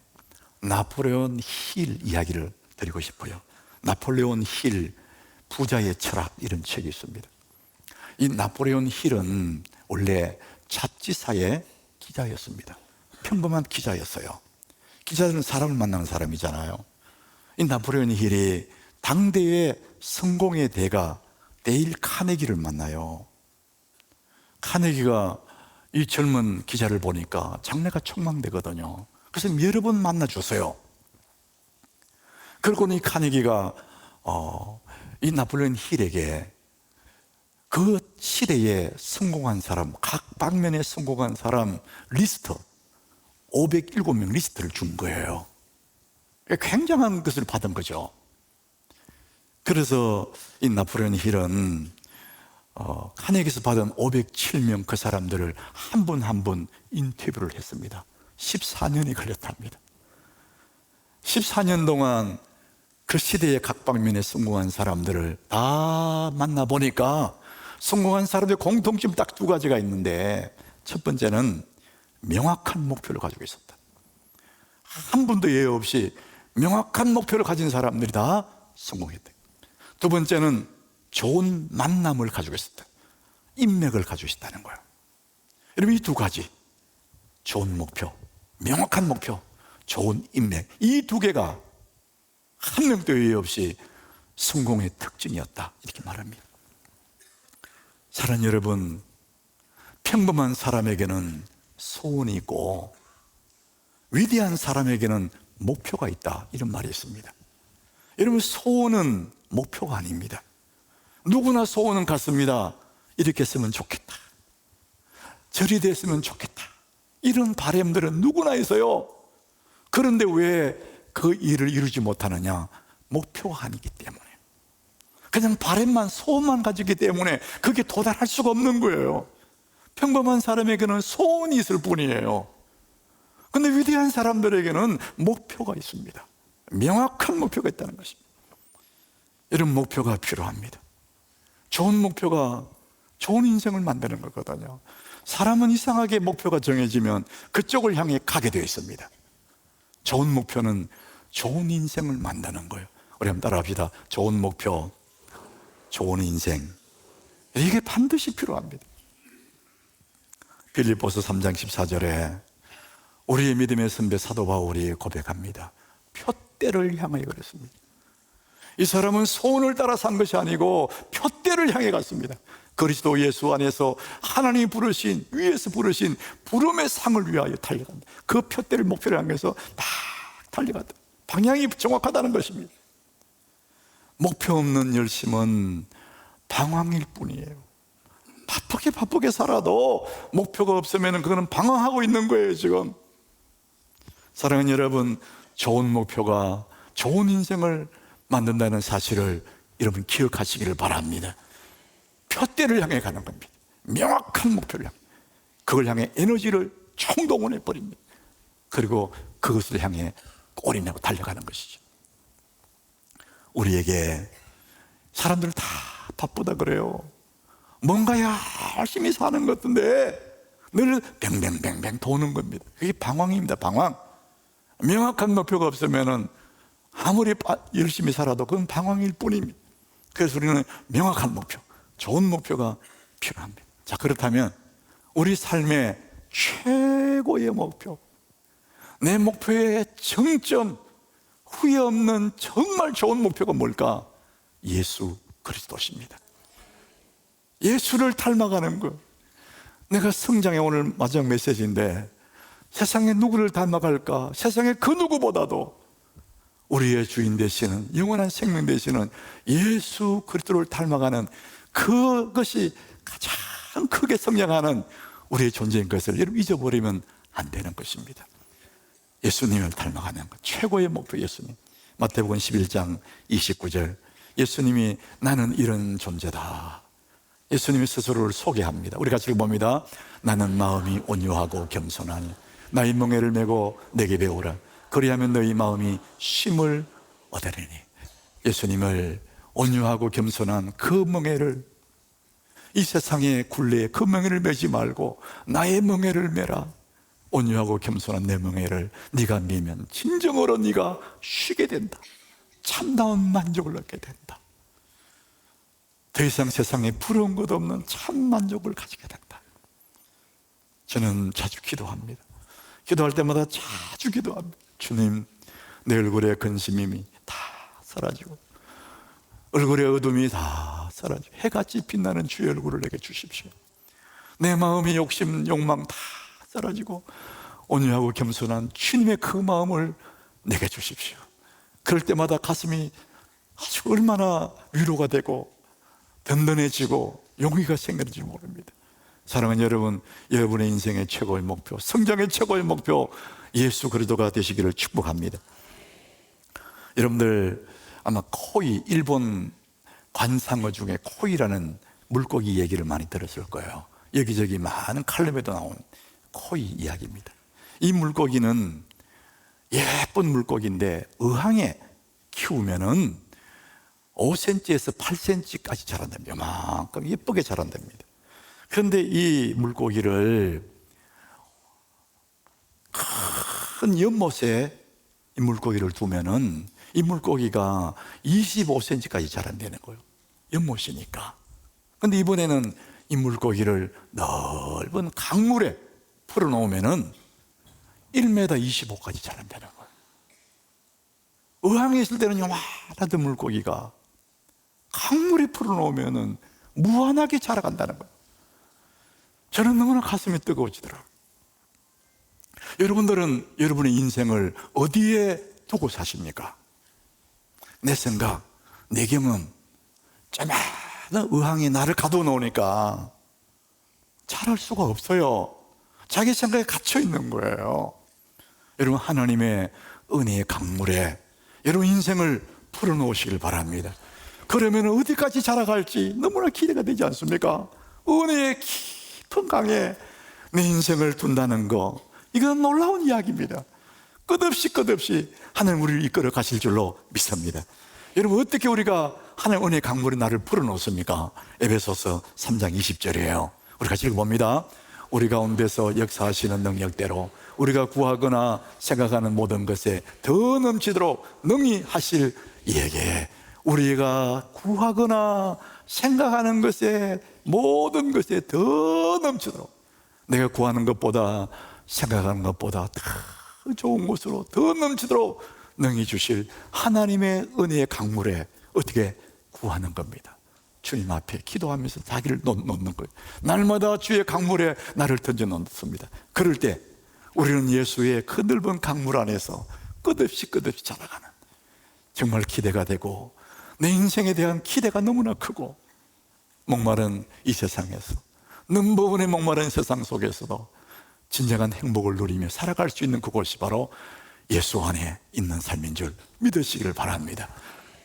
나폴레온 힐 이야기를 드리고 싶어요. 나폴레온 힐 부자의 철학, 이런 책이 있습니다. 이 나폴레온 힐은 원래 잡지사의 기자였습니다. 평범한 기자였어요. 기자들은 사람을 만나는 사람이잖아요. 이 나폴레온 힐이 당대의 성공의 대가 데일 카네기를 만나요. 카네기가 이 젊은 기자를 보니까 장래가 촉망되거든요. 그래서 여러 번 만나줬어요. 그러고는 이 카네기가 이 나폴레온 힐에게 그 시대에 성공한 사람, 각 방면에 성공한 사람 리스트 507명 리스트를 준 거예요. 굉장한 것을 받은 거죠. 그래서 이 나폴레온 힐은 카네기에서 받은 507명 그 사람들을 한 분 한 분 인터뷰를 했습니다. 14년이 걸렸답니다. 14년 동안 그 시대의 각 방면에 성공한 사람들을 다 만나보니까 성공한 사람들의 공통점 딱 두 가지가 있는데, 첫 번째는 명확한 목표를 가지고 있었다. 한 분도 예외 없이 명확한 목표를 가진 사람들이 다 성공했다. 두 번째는 좋은 만남을 가지고 있었다. 인맥을 가지고 있다는 거예요. 여러분, 이 두 가지, 좋은 목표, 명확한 목표, 좋은 인맥, 이 두 개가 한 명도 예외 없이 성공의 특징이었다, 이렇게 말합니다. 사랑하는 여러분, 평범한 사람에게는 소원이 있고 위대한 사람에게는 목표가 있다, 이런 말이 있습니다. 여러분, 소원은 목표가 아닙니다. 누구나 소원은 같습니다. 이렇게 했으면 좋겠다, 저리 됐으면 좋겠다, 이런 바람들은 누구나 있어요. 그런데 왜 그 일을 이루지 못하느냐? 목표가 아니기 때문에, 그냥 바람만, 소원만 가지기 때문에 그게 도달할 수가 없는 거예요. 평범한 사람에게는 소원이 있을 뿐이에요. 근데 위대한 사람들에게는 목표가 있습니다. 명확한 목표가 있다는 것입니다. 이런 목표가 필요합니다. 좋은 목표가 좋은 인생을 만드는 거거든요. 사람은 이상하게 목표가 정해지면 그쪽을 향해 가게 되어 있습니다. 좋은 목표는 좋은 인생을 만드는 거예요. 우리 한번 따라합시다. 좋은 목표, 좋은 인생. 이게 반드시 필요합니다. 빌립보서 3장 14절에 우리의 믿음의 선배 사도 바울이 고백합니다. 표대를 향하여 그랬습니다. 이 사람은 소원을 따라 산 것이 아니고 표대를 향해 갔습니다. 그리스도 예수 안에서 하나님이 부르신, 위에서 부르신 부름의 상을 위하여 달려간다. 그 표대를 목표를 향해서 막 달려간다. 방향이 정확하다는 것입니다. 목표 없는 열심은 방황일 뿐이에요. 바쁘게 살아도 목표가 없으면 그거는 방황하고 있는 거예요 지금. 사랑하는 여러분, 좋은 목표가 좋은 인생을 만든다는 사실을 여러분 기억하시기를 바랍니다. 표대를 향해 가는 겁니다. 명확한 목표를 향해, 그걸 향해 에너지를 총동원해 버립니다. 그리고 그것을 향해 꼬리내고 달려가는 것이죠. 우리에게 사람들 다 바쁘다 그래요. 뭔가 열심히 사는 것 같은데 늘 뱅뱅뱅뱅 도는 겁니다. 그게 방황입니다. 방황. 명확한 목표가 없으면 아무리 열심히 살아도 그건 방황일 뿐입니다. 그래서 우리는 명확한 목표, 좋은 목표가 필요합니다. 자, 그렇다면 우리 삶의 최고의 목표, 내 목표의 정점, 후회 없는 정말 좋은 목표가 뭘까? 예수 그리스도십니다. 예수를 닮아가는 것. 내가 성장의 오늘 마지막 메시지인데, 세상에 누구를 닮아갈까? 세상에 그 누구보다도 우리의 주인 되시는, 영원한 생명 되시는 예수 그리스도를 닮아가는 그것이 가장 크게 성장하는 우리의 존재인 것을 여러분 잊어버리면 안 되는 것입니다. 예수님을 닮아가는 것, 최고의 목표 예수님. 마태복음 11장 29절, 예수님이 나는 이런 존재다. 예수님이 스스로를 소개합니다. 우리 같이 봅니다. 나는 마음이 온유하고 겸손하니 나의 멍에를 메고 내게 배우라. 그리하면 너희 마음이 쉼을 얻으리니. 예수님을 온유하고 겸손한 그 멍에를, 이 세상의 굴레에 그 멍에를 메지 말고 나의 멍에를 메라. 온유하고 겸손한 내 멍에를 네가 메면 진정으로 네가 쉬게 된다. 참다운 만족을 얻게 된다. 더 이상 세상에 부러운 것 없는 참 만족을 가지게 된다. 저는 자주 기도합니다. 기도할 때마다 자주 기도합니다. 주님, 내 얼굴에 근심이 다 사라지고 얼굴의 어둠이 다 사라지고 해같이 빛나는 주의 얼굴을 내게 주십시오. 내 마음의 욕심, 욕망 다 사라지고 온유하고 겸손한 주님의 그 마음을 내게 주십시오. 그럴 때마다 가슴이 아주 얼마나 위로가 되고 든든해지고 용기가 생기는지 모릅니다. 사랑하는 여러분, 여러분의 인생의 최고의 목표, 성장의 최고의 목표 예수 그리스도가 되시기를 축복합니다. 여러분들 아마 코이, 일본 관상어 중에 코이라는 물고기 얘기를 많이 들었을 거예요. 여기저기 많은 칼럼에도 나온 코이 이야기입니다. 이 물고기는 예쁜 물고기인데 어항에 키우면은 5cm에서 8cm까지 자란답니다. 요만큼 예쁘게 자란답니다. 그런데 이 물고기를 큰 연못에 이 물고기를 두면은 이 물고기가 25cm까지 자란다는 거예요. 연못이니까. 그런데 이번에는 이 물고기를 넓은 강물에 풀어놓으면은 1m 25까지 자란다는 거예요. 어항에 있을 때는 요만하던 물고기가 강물에 풀어놓으면은 무한하게 자라간다는 거예요. 저는 너무나 가슴이 뜨거워지더라고요. 여러분들은 여러분의 인생을 어디에 두고 사십니까? 내 생각, 내 경험, 조그마한 어항에 나를 가둬놓으니까 자랄 수가 없어요. 자기 생각에 갇혀 있는 거예요. 여러분, 하나님의 은혜의 강물에 여러분 인생을 풀어놓으시길 바랍니다. 그러면 어디까지 자라갈지 너무나 기대가 되지 않습니까? 은혜의 깊은 강에 내 인생을 둔다는 거, 이건 놀라운 이야기입니다. 끝없이 하나님 우리를 이끌어 가실 줄로 믿습니다. 여러분, 어떻게 우리가 하나님 은혜의 강물에 나를 풀어놓습니까? 에베소서 3장 20절이에요 우리 같이 읽어봅니다. 우리 가운데서 역사하시는 능력대로 우리가 구하거나 생각하는 모든 것에 더 넘치도록 능히 하실 이에게, 우리가 구하거나 생각하는 것에, 모든 것에 더 넘치도록, 내가 구하는 것보다 생각하는 것보다 더 좋은 것으로 더 넘치도록 능히 주실 하나님의 은혜의 강물에 어떻게 구하는 겁니다. 주님 앞에 기도하면서 자기를 놓는 거예요. 날마다 주의 강물에 나를 던져 놓습니다. 그럴 때 우리는 예수의 그 넓은 강물 안에서 끝없이 자라가는, 정말 기대가 되고 내 인생에 대한 기대가 너무나 크고 목마른 이 세상에서, 넘버원의 목마른 세상 속에서도 진정한 행복을 누리며 살아갈 수 있는 그곳이 바로 예수 안에 있는 삶인 줄 믿으시기를 바랍니다.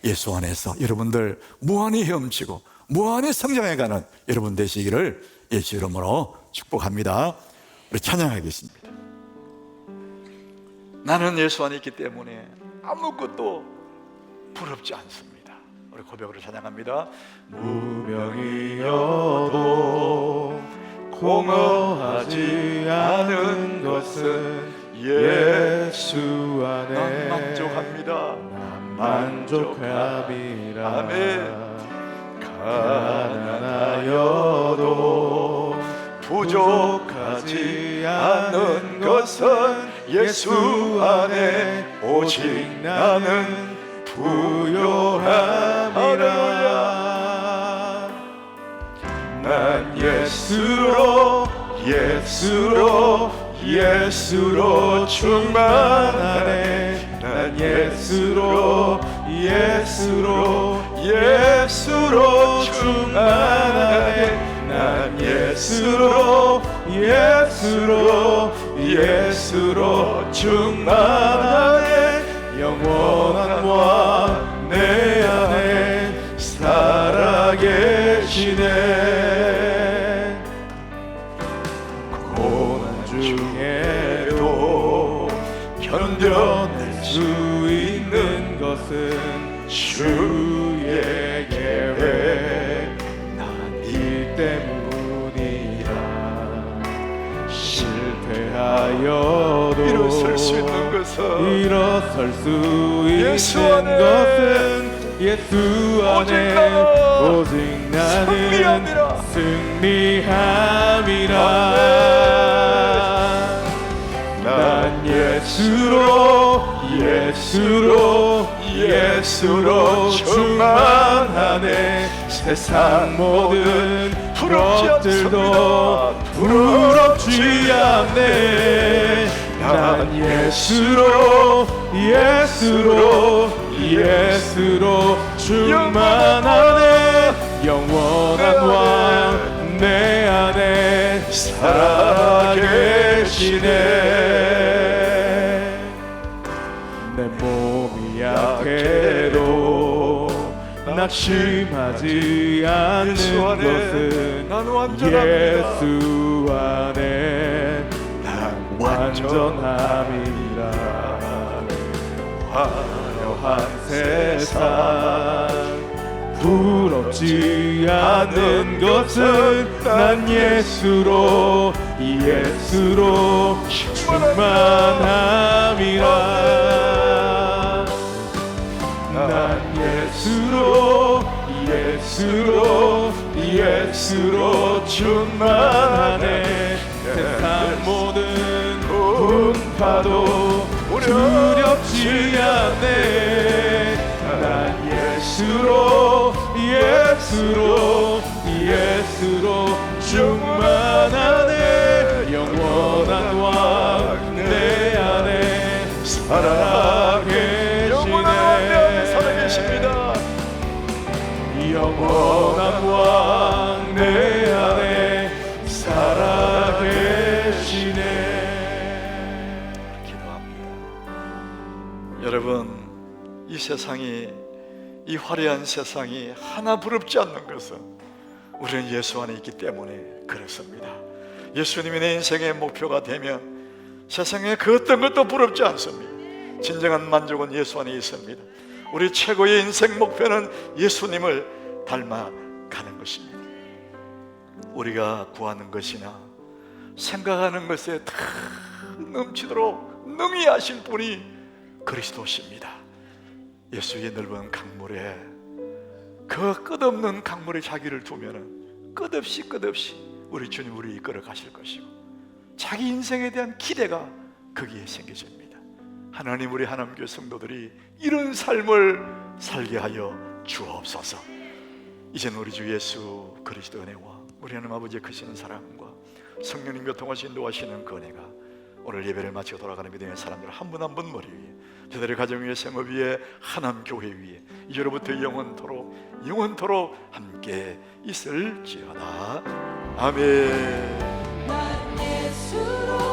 예수 안에서 여러분들 무한히 헤엄치고 무한히 성장해가는 여러분 되시기를 예수 이름으로 축복합니다. 우리 찬양하겠습니다. 나는 예수 안에 있기 때문에 아무것도 부럽지 않습니다. 우리 고백으로 찬양합니다. 무명이어도 공허하지 않은 것은 예수 안에 난 만족합니다. 난 만족함이라. 아멘. 가난하여도 부족하지 않은 것은 예수 안에 오직 나는 부요함이라. 난 예수로 충만하네. 난 예수로 충만하네. 난 예수로 충만하네. 영원한 왕 내 안에 살아계시네. 고난 중에도 견뎌낼 수 있는 것은 주의 계획 난 이 때문이라. 실패하여도 일어설 수 있는 것은 예수 안에 오직 나는 승리함이라. 난 예수로 충만하네. 세상 모든 것들도 부럽지 않네. 난 예수로 충만하네. 영원한 왕 내 안에 살아계시네. 내 몸이 약해도 낙심하지 않는 것은 예수 안에 난 완전함이라. 화려한 세상 부럽지 않은 것은 난 예수로 충만함이라. 난 예수로 충만하네. 세상 모든 분파도 두렵지 않네. 난 예수로 충만하네. 영원한 왕 내 안에 살아계시네. 영원한 왕 내 안에 살아계시네. 기도합니다. 여러분, 이 세상이, 이 화려한 세상이 하나 부럽지 않는 것은 우리는 예수 안에 있기 때문에 그렇습니다. 예수님이 내 인생의 목표가 되면 세상에 그 어떤 것도 부럽지 않습니다. 진정한 만족은 예수 안에 있습니다. 우리 최고의 인생 목표는 예수님을 닮아가는 것입니다. 우리가 구하는 것이나 생각하는 것에 다 넘치도록 능히 하실 분이 그리스도십니다. 예수의 넓은 강물에, 그 끝없는 강물에 자기를 두면은 끝없이 우리 주님 우리 이끌어 가실 것이고, 자기 인생에 대한 기대가 거기에 생겨집니다. 하나님, 우리 하나님교회 성도들이 이런 삶을 살게 하여 주옵소서. 이제는 우리 주 예수 그리스도 은혜와 우리 하나님 아버지의 크신 사랑과 성령님과 통하신 인도하시는 그 은혜가 오늘 예배를 마치고 돌아가는 믿음의 사람들 한 분 한 분 머리 위에, 저들의 가정 위에, 생업 위에, 하나님 교회 위에 이제로부터 영원토록 함께 있을지어다. 아멘.
난 예수로